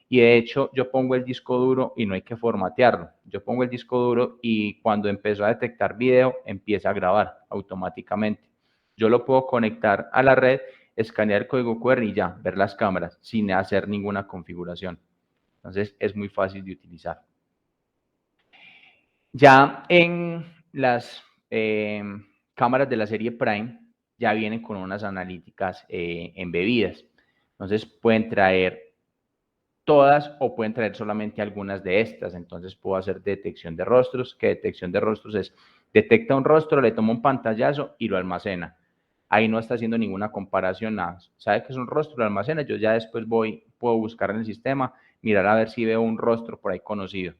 y de hecho yo pongo el disco duro y no hay que formatearlo, yo pongo el disco duro y cuando empezó a detectar video empieza a grabar automáticamente. Yo lo puedo conectar a la red, escanear el código QR y ya, ver las cámaras sin hacer ninguna configuración. Entonces es muy fácil de utilizar. Ya en las cámaras de la serie Prime ya vienen con unas analíticas embebidas. Entonces pueden traer todas o pueden traer solamente algunas de estas. Entonces puedo hacer detección de rostros, que detección de rostros es detecta un rostro, le toma un pantallazo y lo almacena. Ahí no está haciendo ninguna comparación, nada. Sabe que es un rostro, lo almacena. Yo ya después puedo buscar en el sistema, mirar a ver si veo un rostro por ahí conocido.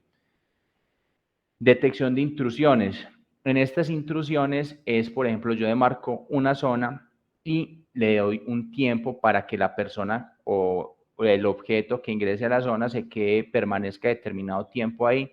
Detección de intrusiones. En estas intrusiones es, por ejemplo, yo demarco una zona y le doy un tiempo para que la persona o el objeto que ingrese a la zona se quede, permanezca determinado tiempo ahí,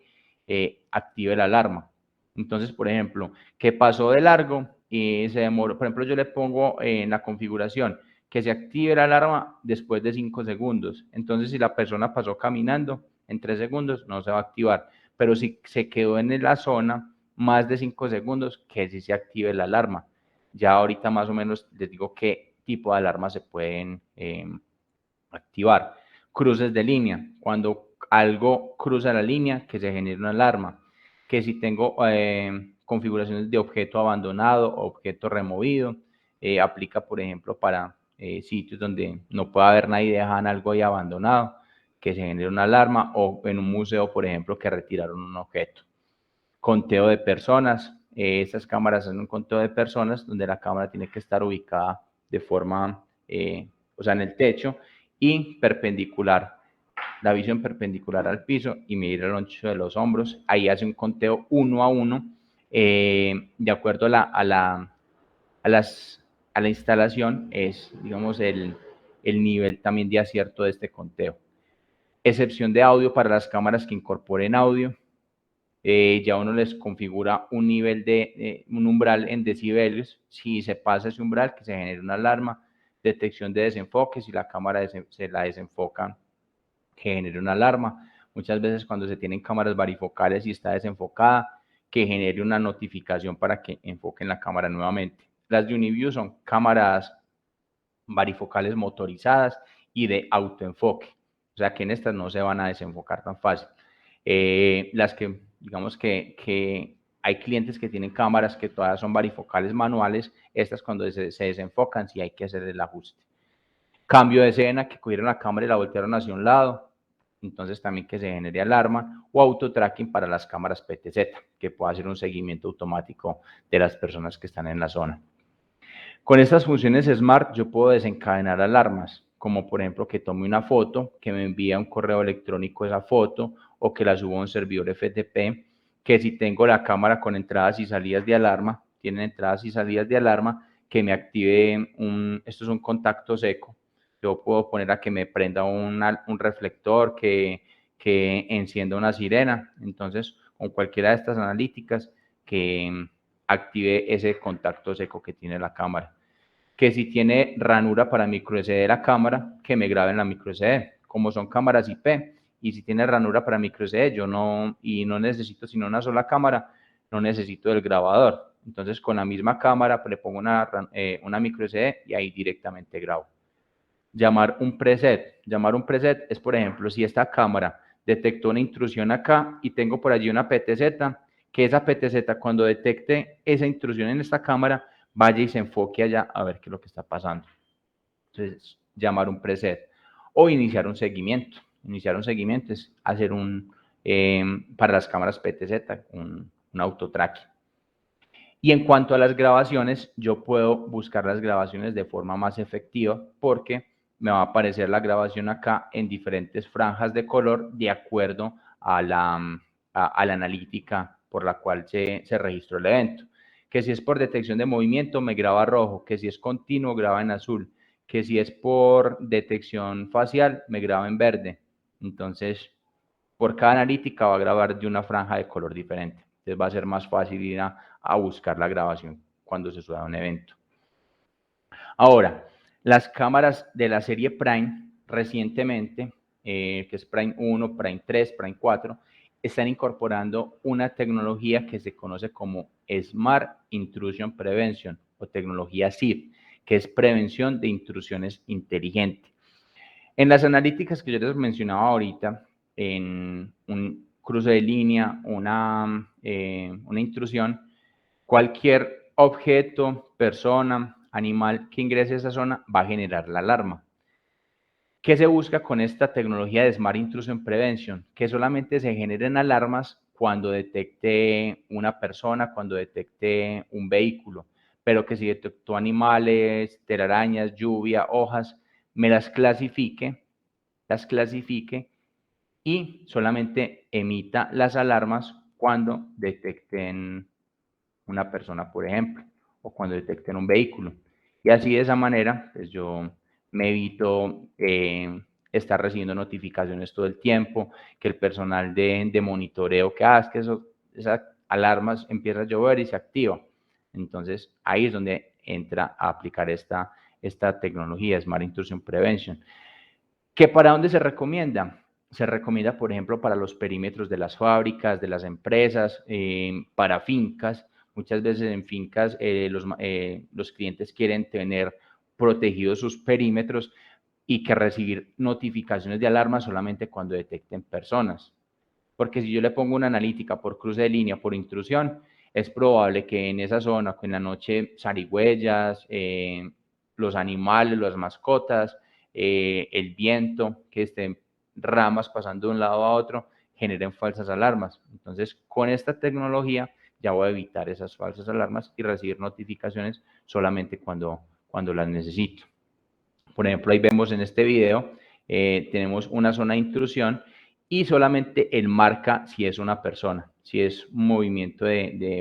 active la alarma. Entonces, por ejemplo, que pasó de largo y se demoró, por ejemplo, yo le pongo en la configuración que se active la alarma después de 5 segundos. Entonces, si la persona pasó caminando en 3 segundos, no se va a activar, pero si se quedó en la zona más de 5 segundos, que sí se active la alarma. Ya ahorita más o menos les digo qué tipo de alarmas se pueden activar. Cruces de línea, cuando algo cruza la línea, que se genere una alarma. Que si tengo configuraciones de objeto abandonado, objeto removido, aplica por ejemplo para sitios donde no puede haber nadie y dejan algo ahí abandonado, que se genere una alarma, o en un museo, por ejemplo, que retiraron un objeto. Conteo de personas, estas cámaras hacen un conteo de personas donde la cámara tiene que estar ubicada de forma, o sea, en el techo y perpendicular, la visión perpendicular al piso y medir el ancho de los hombros. Ahí hace un conteo 1 a 1 de acuerdo a la instalación, es, digamos, el nivel también de acierto de este conteo. Excepción de audio para las cámaras que incorporen audio. Ya uno les configura un nivel un umbral en decibelios. Si se pasa ese umbral, que se genere una alarma. Detección de desenfoque, si la cámara se la desenfocan, que genere una alarma. Muchas veces cuando se tienen cámaras varifocales y está desenfocada, que genere una notificación para que enfoquen la cámara nuevamente. Las de Uniview son cámaras varifocales motorizadas y de autoenfoque, o sea que en estas no se van a desenfocar tan fácil. Las que, digamos que hay clientes que tienen cámaras que todavía son varifocales manuales, estas cuando se desenfocan sí hay que hacer el ajuste. Cambio de escena, que cogieron la cámara y la voltearon hacia un lado, entonces también que se genere alarma, o auto-tracking para las cámaras PTZ, que pueda hacer un seguimiento automático de las personas que están en la zona. Con estas funciones Smart yo puedo desencadenar alarmas, como por ejemplo que tome una foto, que me envíe a un correo electrónico esa foto, o que la suba a un servidor FTP, que si tengo la cámara con entradas y salidas de alarma, tienen entradas y salidas de alarma, que me active esto es un contacto seco. Yo puedo poner a que me prenda un reflector, que encienda una sirena. Entonces, con cualquiera de estas analíticas, que active ese contacto seco que tiene la cámara. Que si tiene ranura para micro SD la cámara, que me grabe en la micro SD. Como son cámaras IP, y si tiene ranura para micro SD, yo no necesito sino una sola cámara, no necesito el grabador. Entonces, con la misma cámara le pongo una micro SD y ahí directamente grabo. Llamar un preset. Llamar un preset es, por ejemplo, si esta cámara detectó una intrusión acá y tengo por allí una PTZ, que esa PTZ cuando detecte esa intrusión en esta cámara, vaya y se enfoque allá a ver qué es lo que está pasando. Entonces, llamar un preset. O iniciar un seguimiento. Iniciar un seguimiento es hacer para las cámaras PTZ, un autotracking. Y en cuanto a las grabaciones, yo puedo buscar las grabaciones de forma más efectiva porque me va a aparecer la grabación acá en diferentes franjas de color de acuerdo a la analítica por la cual se registró el evento. Que si es por detección de movimiento, me graba rojo. Que si es continuo, graba en azul. Que si es por detección facial, me graba en verde. Entonces, por cada analítica va a grabar de una franja de color diferente. Entonces va a ser más fácil ir a buscar la grabación cuando se suba a un evento. Ahora, las cámaras de la serie Prime recientemente, que es Prime 1, Prime 3, Prime 4, están incorporando una tecnología que se conoce como Smart Intrusion Prevention o tecnología SIP, que es prevención de intrusiones inteligente. En las analíticas que yo les mencionaba ahorita, en un cruce de línea, una intrusión, cualquier objeto, persona, animal que ingrese a esa zona va a generar la alarma. ¿Qué se busca con esta tecnología de Smart Intrusion Prevention? Que solamente se generen alarmas cuando detecte una persona, cuando detecte un vehículo, pero que si detectó animales, telarañas, lluvia, hojas, me las clasifique y solamente emita las alarmas cuando detecten una persona, por ejemplo, o cuando detecten un vehículo. Y así de esa manera, pues yo me evito estar recibiendo notificaciones todo el tiempo, que el personal de monitoreo que hace, que esas alarmas empieza a llover y se activa. Entonces, ahí es donde entra a aplicar esta tecnología, Smart Intrusion Prevention. ¿Que para dónde se recomienda? Se recomienda, por ejemplo, para los perímetros de las fábricas, de las empresas, para fincas. Muchas veces en fincas los clientes quieren tener protegidos sus perímetros y que recibir notificaciones de alarma solamente cuando detecten personas. Porque si yo le pongo una analítica por cruce de línea, por intrusión, es probable que en esa zona, en la noche, zarigüeyas, los animales, las mascotas, el viento, que estén ramas pasando de un lado a otro, generen falsas alarmas. Entonces, con esta tecnología ya voy a evitar esas falsas alarmas y recibir notificaciones solamente cuando las necesito. Por ejemplo, ahí vemos en este video, tenemos una zona de intrusión y solamente él marca si es una persona. si es un movimiento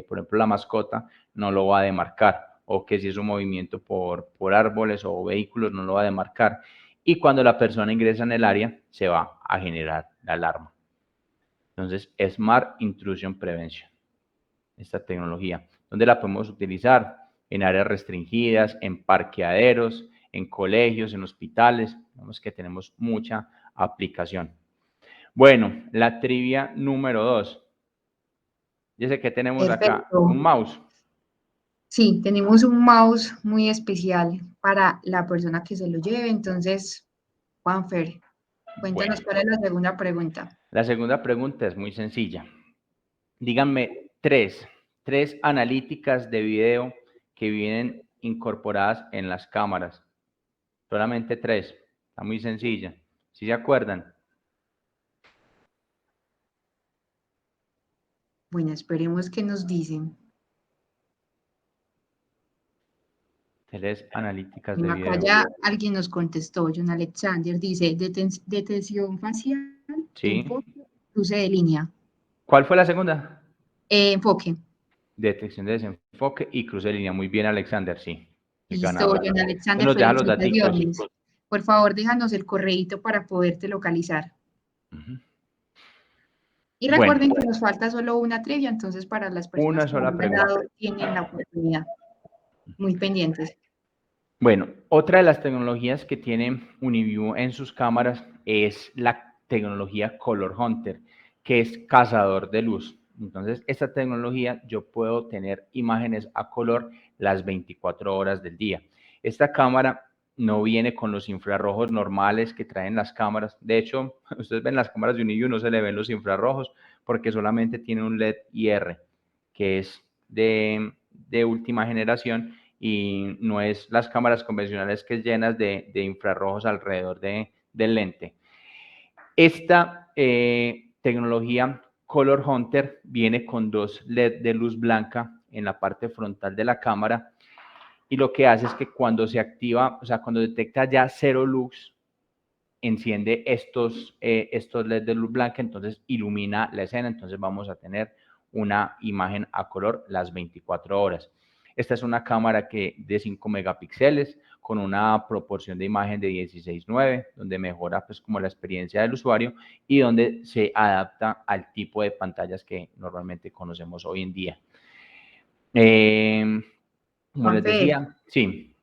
por ejemplo, la mascota, no lo va a demarcar, o que si es un movimiento por árboles o vehículos, no lo va a demarcar. Y cuando la persona ingresa en el área, se va a generar la alarma. Entonces, Smart Intrusion Prevention, esta tecnología, ¿dónde la podemos utilizar? En áreas restringidas, en parqueaderos, en colegios, en hospitales. Vemos que tenemos mucha aplicación. Bueno, la trivia número 2. Ya sé que tenemos acá un Perfecto. mouse. Sí, tenemos un mouse muy especial para la persona que se lo lleve. Entonces, Juanfer, Bueno, cuéntanos cuál es la segunda pregunta. la segunda pregunta es muy sencilla. Díganme tres analíticas de video que vienen incorporadas en las cámaras. Solamente 3. Está muy sencilla. ¿Sí se acuerdan? Bueno, esperemos que nos dicen. 3 analíticas de Bueno, acá video. ya alguien nos contestó, John Alexander, dice detención facial, ¿Sí? enfoque, cruce de línea. ¿Cuál fue la segunda? Enfoque. Detección de desenfoque y cruce de línea. Muy bien, Alexander, sí. El Listo, ganador. John Entonces Alexander, nos deja los daticos. felicitaciones. Por favor, déjanos el correíto para poderte localizar. Uh-huh. Y Bueno, recuerden que nos falta solo una trivia, entonces para las personas una que sola han pregunta. ganado tienen la oportunidad. Muy pendientes. Bueno, otra de las tecnologías que tiene Uniview en sus cámaras es la tecnología Color Hunter, que es cazador de luz. Entonces, esta tecnología yo puedo tener imágenes a color las 24 horas del día. Esta cámara no viene con los infrarrojos normales que traen las cámaras. De hecho, ustedes ven las cámaras de Uniview, no se le ven los infrarrojos porque solamente tiene un LED IR, que es de última generación y no es las cámaras convencionales que es llenas de infrarrojos alrededor del lente. Esta tecnología Color Hunter viene con 2 LED de luz blanca en la parte frontal de la cámara y lo que hace es que cuando se activa, o sea, cuando detecta ya 0 lux, enciende estos LED de luz blanca, entonces ilumina la escena, entonces vamos a tener una imagen a color las 24 horas. Esta es una cámara de 5 megapíxeles con una proporción de imagen de 16:9, donde mejora pues como la experiencia del usuario y donde se adapta al tipo de pantallas que normalmente conocemos hoy en día. Como les Juanfer, decía, sí.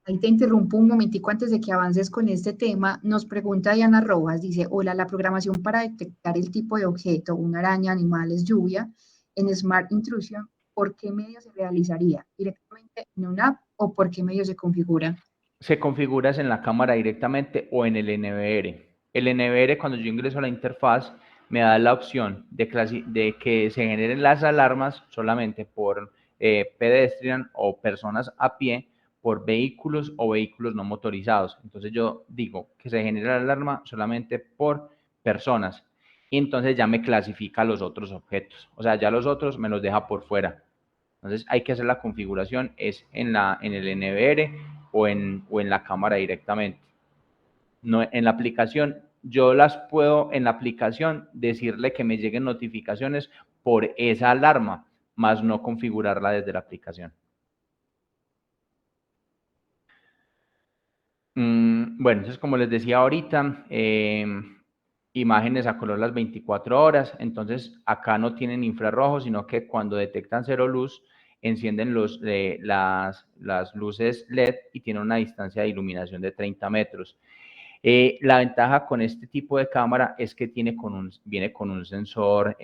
ahí te interrumpo un momentico antes de que avances con este tema. Nos pregunta Diana Rojas, dice, hola, la programación para detectar el tipo de objeto, una araña, animales, lluvia, en Smart Intrusion, ¿por qué medio se realizaría? ¿Directamente en una app o por qué medio se configura? Se configura en la cámara directamente o en el NVR. El NVR, cuando yo ingreso a la interfaz, me da la opción de que se generen las alarmas solamente por pedestrian o personas a pie, por vehículos o vehículos no motorizados. Entonces yo digo que se genere la alarma solamente por personas y entonces ya me clasifica los otros objetos. O sea, ya los otros me los deja por fuera. Entonces hay que hacer la configuración es en el NVR o en la cámara directamente. No, en la aplicación, yo las puedo en la aplicación decirle que me lleguen notificaciones por esa alarma, más no configurarla desde la aplicación. Bueno, entonces como les decía ahorita, imágenes a color las 24 horas, entonces acá no tienen infrarrojos, sino que cuando detectan 0 luz, encienden las luces LED y tienen una distancia de iluminación de 30 metros. La ventaja con este tipo de cámara es que viene con un sensor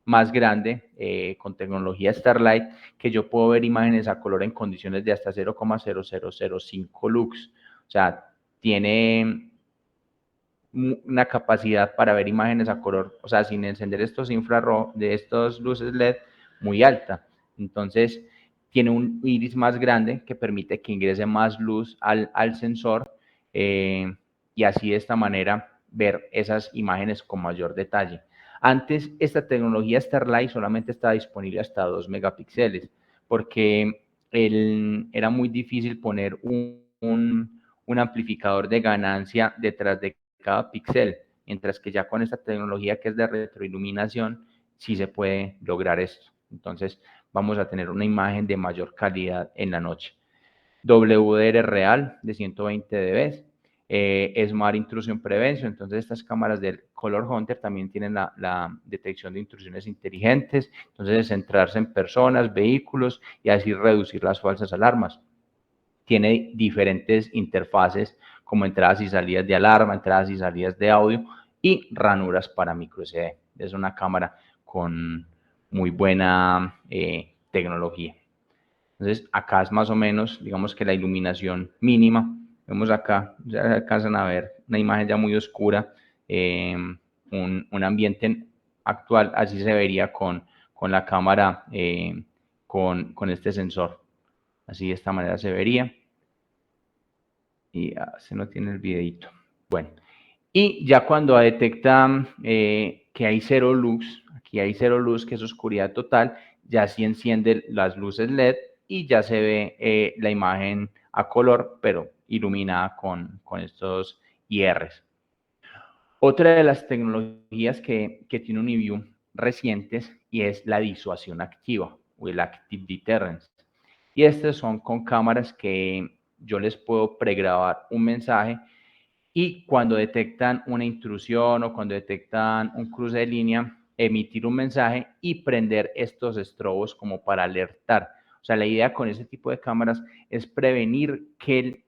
más grande, con tecnología Starlight, que yo puedo ver imágenes a color en condiciones de hasta 0,0005 lux. O sea, tiene una capacidad para ver imágenes a color, o sea, sin encender estos infrarrojos, de estos luces LED, muy alta. Entonces, tiene un iris más grande que permite que ingrese más luz al sensor y así de esta manera ver esas imágenes con mayor detalle. Antes, esta tecnología Starlight solamente estaba disponible hasta 2 megapíxeles porque era muy difícil poner un amplificador de ganancia detrás de cada píxel, mientras que ya con esta tecnología que es de retroiluminación, sí se puede lograr esto. Entonces vamos a tener una imagen de mayor calidad en la noche. WDR real de 120 dB, Smart Intrusion Prevention. Entonces estas cámaras del Color Hunter también tienen la detección de intrusiones inteligentes, entonces centrarse en personas, vehículos y así reducir las falsas alarmas. Tiene diferentes interfaces como entradas y salidas de alarma, entradas y salidas de audio y ranuras para micro SD. Es una cámara con muy buena tecnología. Entonces, acá es más o menos, digamos que la iluminación mínima. Vemos acá, ya alcanzan a ver una imagen ya muy oscura, un ambiente actual, así se vería con la cámara, con este sensor. Así de esta manera se vería. Y se no tiene el videito. Bueno, y ya cuando detecta que hay cero luz, aquí hay cero luz, que es oscuridad total, ya sí enciende las luces LED y ya se ve la imagen a color, pero iluminada con estos IRs. Otra de las tecnologías que tiene Uniview recientes y es la disuasión activa o el Active Deterrence. Y estas son con cámaras que yo les puedo pregrabar un mensaje y cuando detectan una intrusión o cuando detectan un cruce de línea, emitir un mensaje y prender estos estrobos como para alertar. O sea, la idea con ese tipo de cámaras es prevenir que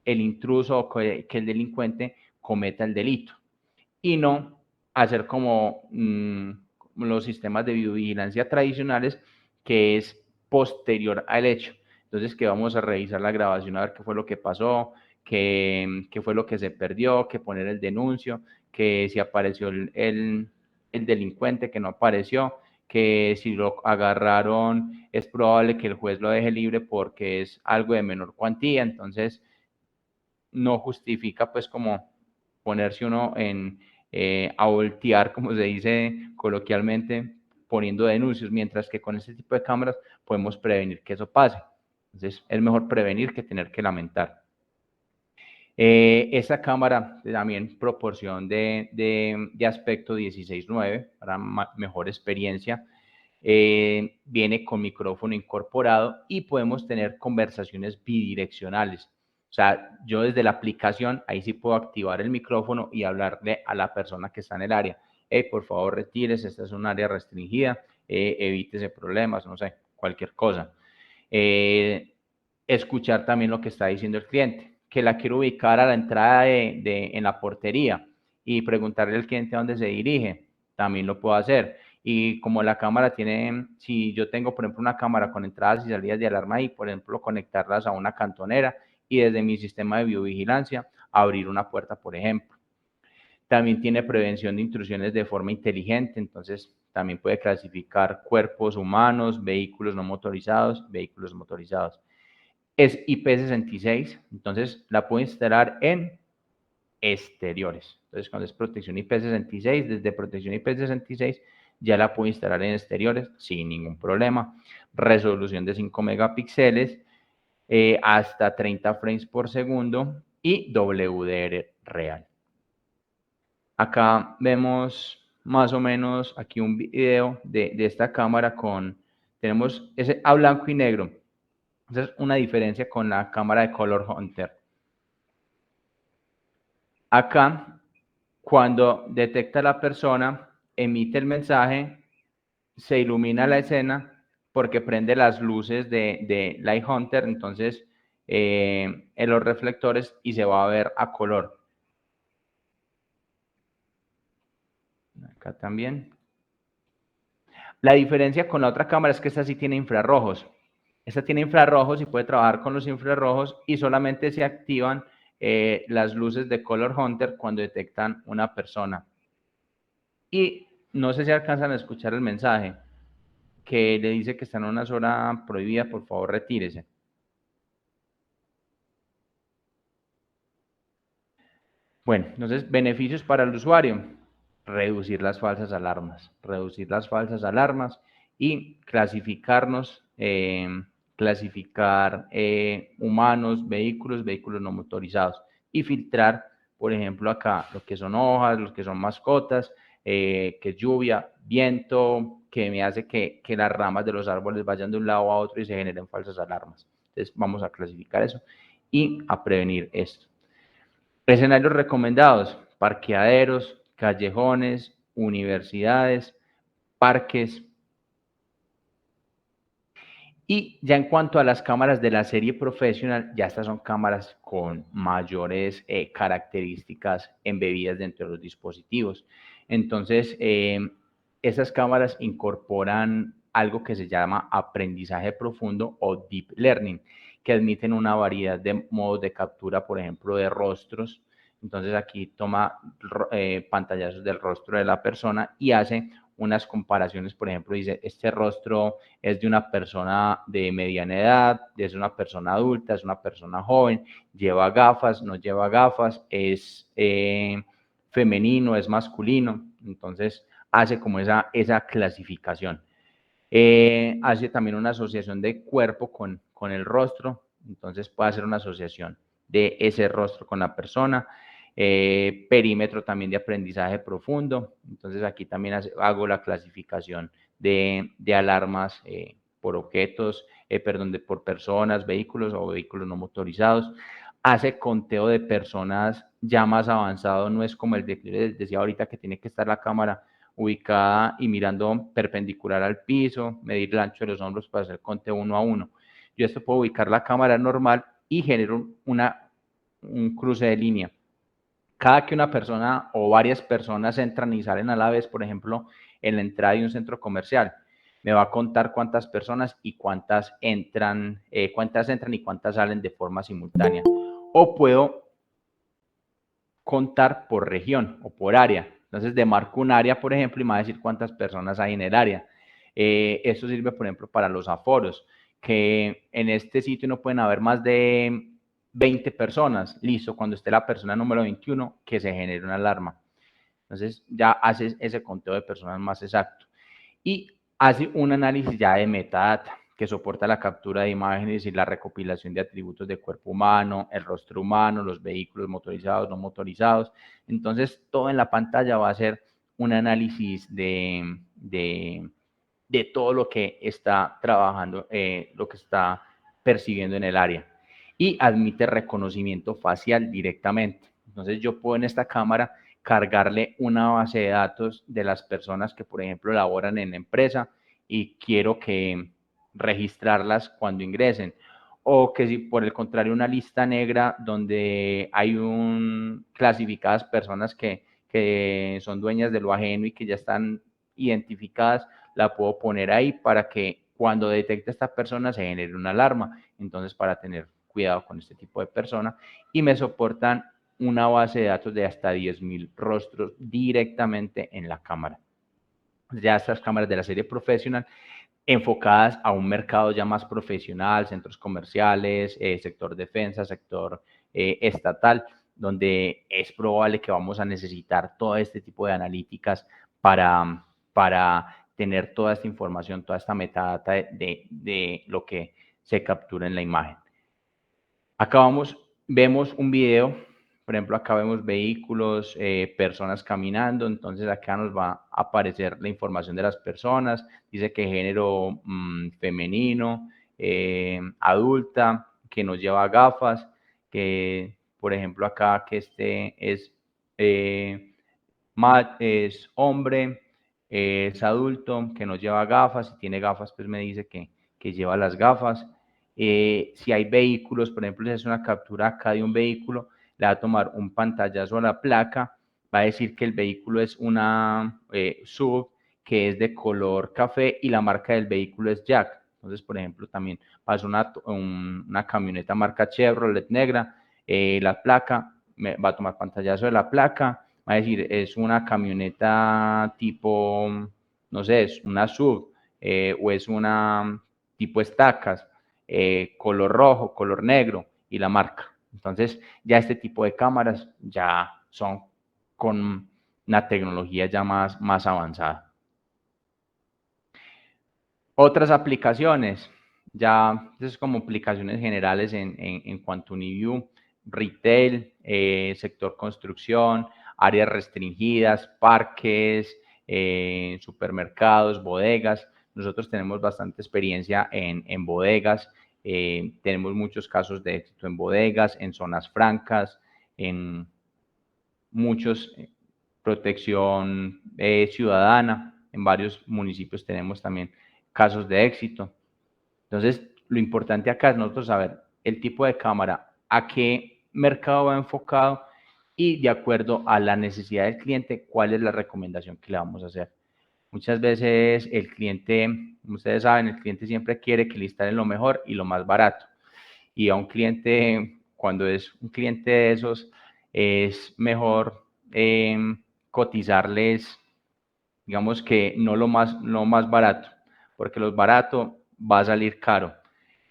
el intruso o que el delincuente cometa el delito y no hacer como los sistemas de videovigilancia tradicionales, que es posterior al hecho. Entonces, que vamos a revisar la grabación a ver qué fue lo que pasó, qué fue lo que se perdió, que poner el denuncio, que si apareció el delincuente, que no apareció, que si lo agarraron es probable que el juez lo deje libre porque es algo de menor cuantía, entonces no justifica pues como ponerse uno a voltear, como se dice coloquialmente, poniendo denuncios, mientras que con este tipo de cámaras podemos prevenir que eso pase. Entonces, es mejor prevenir que tener que lamentar. Esta cámara también proporción de aspecto 16:9 para mejor experiencia. Viene con micrófono incorporado y podemos tener conversaciones bidireccionales. O sea, yo desde la aplicación, ahí sí puedo activar el micrófono y hablarle a la persona que está en el área. Por favor, retírese, esta es un área restringida, evítese problemas, no sé, cualquier cosa. Escuchar también lo que está diciendo el cliente, que la quiero ubicar a la entrada en la portería y preguntarle al cliente a dónde se dirige, también lo puedo hacer. Y como la cámara tiene, si yo tengo, por ejemplo, una cámara con entradas y salidas de alarma y, por ejemplo, conectarlas a una cantonera y desde mi sistema de biovigilancia abrir una puerta, por ejemplo. También tiene prevención de intrusiones de forma inteligente, entonces también puede clasificar cuerpos humanos, vehículos no motorizados, vehículos motorizados. Es IP66, entonces la puedo instalar en exteriores. Entonces, cuando es protección IP66, desde protección IP66 ya la puedo instalar en exteriores sin ningún problema. Resolución de 5 megapíxeles, hasta 30 frames por segundo y WDR real. Acá vemos más o menos aquí un video de esta cámara tenemos ese a blanco y negro. Esa es una diferencia con la cámara de Color Hunter. Acá, cuando detecta la persona, emite el mensaje, se ilumina la escena porque prende las luces de Light Hunter, entonces en los reflectores y se va a ver a color. Acá también. La diferencia con la otra cámara es que esta sí tiene infrarrojos. Esta tiene infrarrojos y puede trabajar con los infrarrojos y solamente se activan las luces de Color Hunter cuando detectan una persona. Y no sé si alcanzan a escuchar el mensaje que le dice que está en una zona prohibida, por favor retírese. Bueno, entonces, beneficios para el usuario, reducir las falsas alarmas y clasificarnos, clasificar humanos, vehículos no motorizados y filtrar, por ejemplo, acá lo que son hojas, lo que son mascotas, que es lluvia, viento, que me hace que las ramas de los árboles vayan de un lado a otro y se generen falsas alarmas. Entonces vamos a clasificar eso y a prevenir esto. Escenarios recomendados: parqueaderos, callejones, universidades, parques. Y ya en cuanto a las cámaras de la serie profesional, ya estas son cámaras con mayores características embebidas dentro de los dispositivos. Entonces, esas cámaras incorporan algo que se llama aprendizaje profundo o deep learning, que admiten una variedad de modos de captura, por ejemplo, de rostros. Entonces aquí toma pantallazos del rostro de la persona y hace unas comparaciones. Por ejemplo, dice, este rostro es de una persona de mediana edad, es una persona adulta, es una persona joven, lleva gafas, no lleva gafas, es femenino, es masculino. Entonces hace como esa clasificación. Hace también una asociación de cuerpo con el rostro. Entonces puede hacer una asociación de ese rostro con la persona. Perímetro también de aprendizaje profundo. Entonces aquí también hago la clasificación de alarmas por objetos, por personas, vehículos o vehículos no motorizados. Hace conteo de personas ya más avanzado, no es como el de que les decía ahorita, que tiene que estar la cámara ubicada y mirando perpendicular al piso, medir el ancho de los hombros para hacer conteo 1 a 1. Yo esto puedo ubicar la cámara normal y genero un cruce de línea. Cada que una persona o varias personas entran y salen a la vez, por ejemplo, en la entrada de un centro comercial, me va a contar cuántas personas y cuántas entran y cuántas salen de forma simultánea. O puedo contar por región o por área. Entonces, demarco un área, por ejemplo, y me va a decir cuántas personas hay en el área. Esto sirve, por ejemplo, para los aforos, que en este sitio no pueden haber más de 20 personas. Listo, cuando esté la persona número 21, que se genere una alarma. Entonces, ya haces ese conteo de personas más exacto. Y hace un análisis ya de metadata, que soporta la captura de imágenes y la recopilación de atributos de cuerpo humano, el rostro humano, los vehículos motorizados, no motorizados. Entonces, todo en la pantalla va a ser un análisis de todo lo que está trabajando, lo que está percibiendo en el área. Y admite reconocimiento facial directamente. Entonces, yo puedo en esta cámara cargarle una base de datos de las personas que, por ejemplo, laboran en la empresa y quiero que registrarlas cuando ingresen. O que si por el contrario una lista negra donde hay clasificadas personas que son dueñas de lo ajeno y que ya están identificadas, la puedo poner ahí para que cuando detecte a esta persona se genere una alarma. Entonces, para tener cuidado con este tipo de personas, y me soportan una base de datos de hasta 10.000 rostros directamente en la cámara. Ya estas cámaras de la serie profesional enfocadas a un mercado ya más profesional, centros comerciales, sector defensa, sector estatal, donde es probable que vamos a necesitar todo este tipo de analíticas para tener toda esta información, toda esta metadata de lo que se captura en la imagen. Acá vemos un video, por ejemplo, acá vemos vehículos, personas caminando. Entonces acá nos va a aparecer la información de las personas. Dice que género femenino, adulta, que no lleva gafas, que por ejemplo acá que este es hombre, es adulto, que no lleva gafas. Si tiene gafas, pues me dice que lleva las gafas. Si hay vehículos, por ejemplo, si es una captura acá de un vehículo, le va a tomar un pantallazo a la placa, va a decir que el vehículo es una SUV que es de color café y la marca del vehículo es Jack. Entonces, por ejemplo, también pasa una camioneta marca Chevrolet negra, la placa, va a tomar pantallazo de la placa, va a decir, es una camioneta tipo, no sé, es una SUV o es una tipo estacas, color rojo, color negro y la marca. Entonces, ya este tipo de cámaras ya son con una tecnología ya más avanzada. Otras aplicaciones, ya es como aplicaciones generales en cuanto a Uniview, retail, sector construcción, áreas restringidas, parques, supermercados, bodegas. Nosotros tenemos bastante experiencia en bodegas, tenemos muchos casos de éxito en bodegas, en zonas francas, en muchos protección ciudadana, en varios municipios tenemos también casos de éxito. Entonces, lo importante acá es nosotros saber el tipo de cámara, a qué mercado va enfocado y de acuerdo a la necesidad del cliente, cuál es la recomendación que le vamos a hacer. Muchas veces el cliente, como ustedes saben, el cliente siempre quiere que le instalen lo mejor y lo más barato. Y a un cliente, cuando es un cliente de esos, es mejor cotizarles, digamos que no lo más barato, porque lo barato va a salir caro,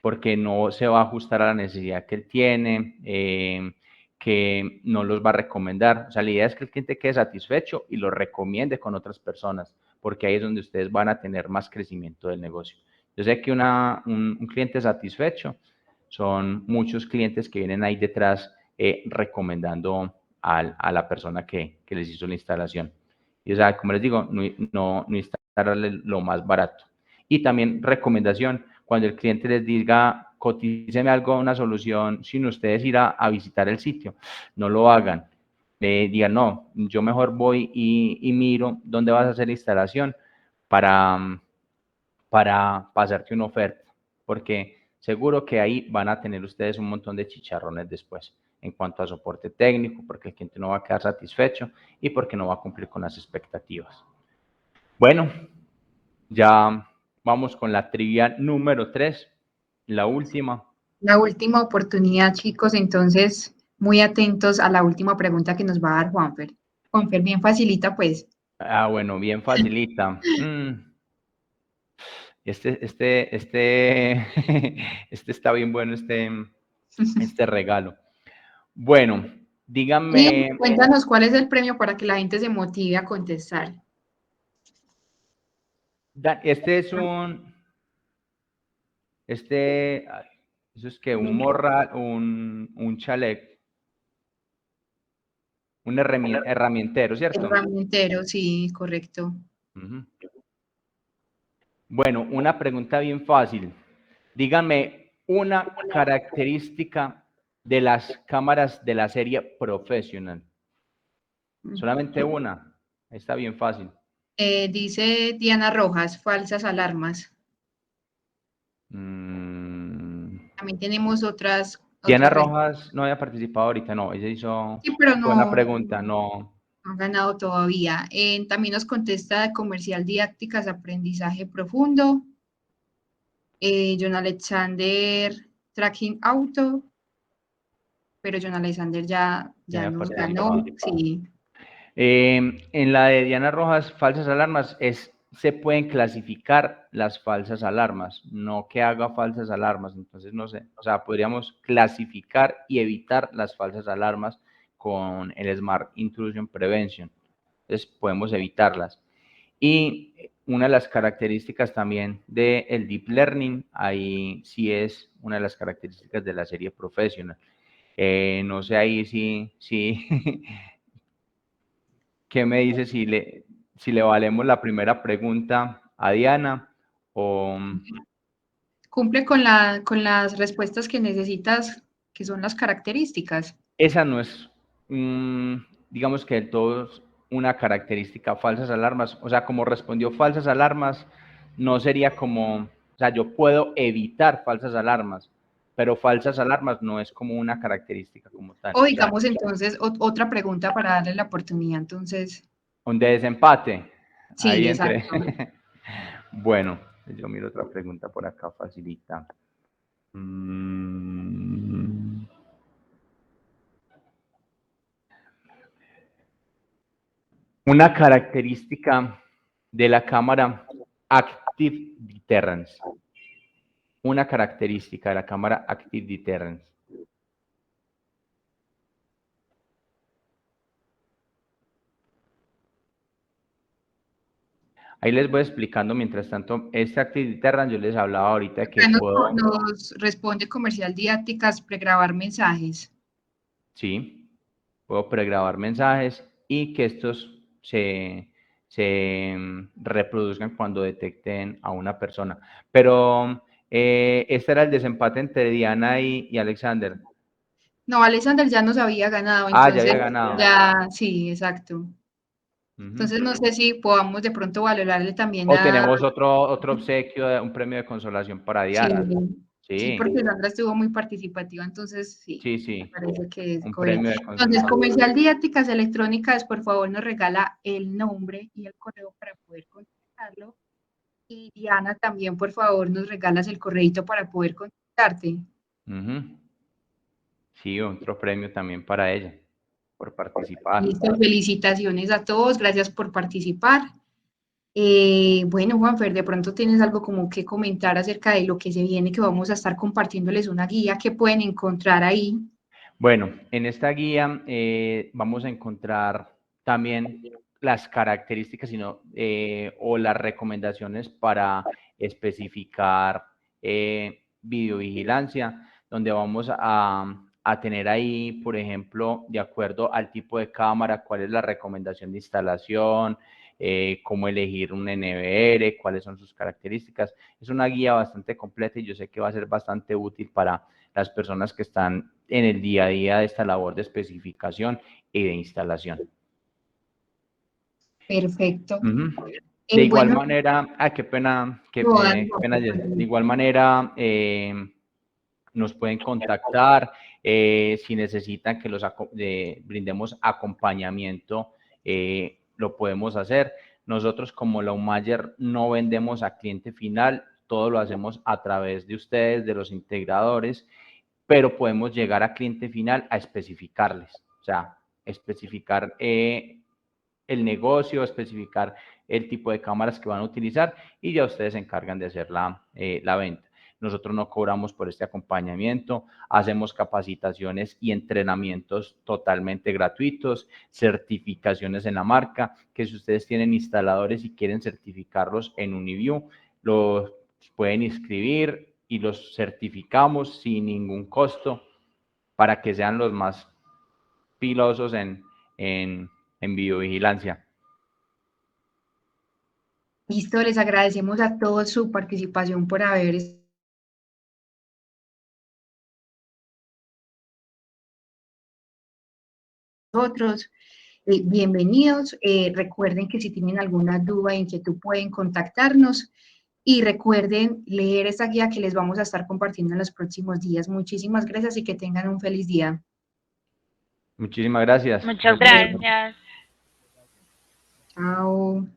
porque no se va a ajustar a la necesidad que él tiene, que no los va a recomendar. O sea, la idea es que el cliente quede satisfecho y lo recomiende con otras personas, porque ahí es donde ustedes van a tener más crecimiento del negocio. Yo sé que un cliente satisfecho son muchos clientes que vienen ahí detrás recomendando a la persona que les hizo la instalación. Y, o sea, como les digo, no instalarle lo más barato. Y también recomendación, cuando el cliente les diga, cotíceme algo, una solución, sin ustedes ir a visitar el sitio, no lo hagan. Digan, no, yo mejor voy y miro dónde vas a hacer la instalación para pasarte una oferta, porque seguro que ahí van a tener ustedes un montón de chicharrones después en cuanto a soporte técnico, porque el cliente no va a quedar satisfecho y porque no va a cumplir con las expectativas. Bueno, ya vamos con la trivia número 3, la última. La última oportunidad, chicos, entonces muy atentos a la última pregunta que nos va a dar Juanfer. Juanfer, bien facilita, pues. Bueno, bien facilita. Este está bien bueno, este regalo. Bueno, Y díganme, cuéntanos cuál es el premio para que la gente se motive a contestar. este es eso es que un morral, un chaleco, un herramientero, ¿cierto? Herramientero, sí, correcto. Uh-huh. Bueno, una pregunta bien fácil. Díganme una característica de las cámaras de la serie Professional. Solamente una. Está bien fácil. Dice Diana Rojas, falsas alarmas. También tenemos Diana otras Rojas no había participado ahorita, no. Ella hizo sí, pero buena no, pregunta, no. no han ganado todavía. También nos contesta de comercial didácticas, aprendizaje profundo. John Alexander, tracking auto, pero John Alexander ya Ya había nos ganó, participado. sí. En la de Diana Rojas, falsas alarmas, se pueden clasificar las falsas alarmas, no que haga falsas alarmas, entonces no sé, o sea, podríamos clasificar y evitar las falsas alarmas con el Smart Intrusion Prevention, entonces podemos evitarlas. Y una de las características también del Deep Learning, ahí sí es una de las características de la serie Professional. No sé ahí si ¿qué me dice si le valemos la primera pregunta a Diana o Cumple con las respuestas que necesitas, que son las características. esa no es, digamos que del todo es una característica, falsas alarmas? O sea, como respondió falsas alarmas, no sería como, o sea, yo puedo evitar falsas alarmas, pero falsas alarmas no es como una característica como tal. O O sea, digamos entonces otra pregunta para darle la oportunidad. Entonces, un desempate, ahí sí, entre. exacto. Bueno, yo miro otra pregunta por acá, facilita. Mm. Una característica de la cámara Active Deterrence. Una característica de la cámara Active Deterrence. Ahí les voy explicando mientras tanto. Este Active Deterrence yo les hablaba ahorita de que Acá puedo. nos responde comercial didácticas, pregrabar mensajes. Sí, puedo pregrabar mensajes y que estos se reproduzcan cuando detecten a una persona. Pero este era el desempate entre Diana y Alexander. No, Alexander ya nos había ganado, Ah, ya entonces había ganado. ya, sí, exacto. Ujú. Entonces no sé si podamos de pronto valorarle también O a... tenemos otro obsequio, un premio de consolación para Sí, Diana. sí, Sí, porque Sandra estuvo muy participativa, entonces sí, sí, me sí, parece que es un coherente. premio de Entonces, consolación. Comercial Didácticas Electrónicas, por favor, nos regala el nombre y el correo para poder contactarlo. Y Diana, también, por favor, nos regalas el correito para poder contactarte. Ujú. Sí, otro premio también para ella, por participar. Listo, felicitaciones a todos, gracias por participar. Bueno, Juanfer, de pronto tienes algo como que comentar acerca de lo que se viene, que vamos a estar compartiéndoles una guía que pueden encontrar ahí. Bueno, en esta guía vamos a encontrar también las características o las recomendaciones para especificar videovigilancia, donde vamos a tener ahí, por ejemplo, de acuerdo al tipo de cámara, cuál es la recomendación de instalación, cómo elegir un NVR, cuáles son sus características. Es una guía bastante completa y yo sé que va a ser bastante útil para las personas que están en el día a día de esta labor de especificación y de instalación. Perfecto. De igual Bueno, manera, qué pena, no, qué pena, Jess. De igual manera, nos pueden contactar si necesitan que brindemos acompañamiento, lo podemos hacer. Nosotros como la Umayer no vendemos a cliente final, todo lo hacemos a través de ustedes, de los integradores, pero podemos llegar a cliente final a especificarles, o sea, especificar el negocio, especificar el tipo de cámaras que van a utilizar y ya ustedes se encargan de hacer la venta. Nosotros no cobramos por este acompañamiento, hacemos capacitaciones y entrenamientos totalmente gratuitos, certificaciones en la marca, que si ustedes tienen instaladores y quieren certificarlos en Uniview, los pueden inscribir y los certificamos sin ningún costo para que sean los más pilosos en videovigilancia. listo, les agradecemos a todos su participación por haber nosotros. Bienvenidos. Recuerden que si tienen alguna duda e inquietud pueden contactarnos y recuerden leer esta guía que les vamos a estar compartiendo en los próximos días. Muchísimas gracias y que tengan un feliz día. Muchísimas gracias. Muchas gracias. Chao.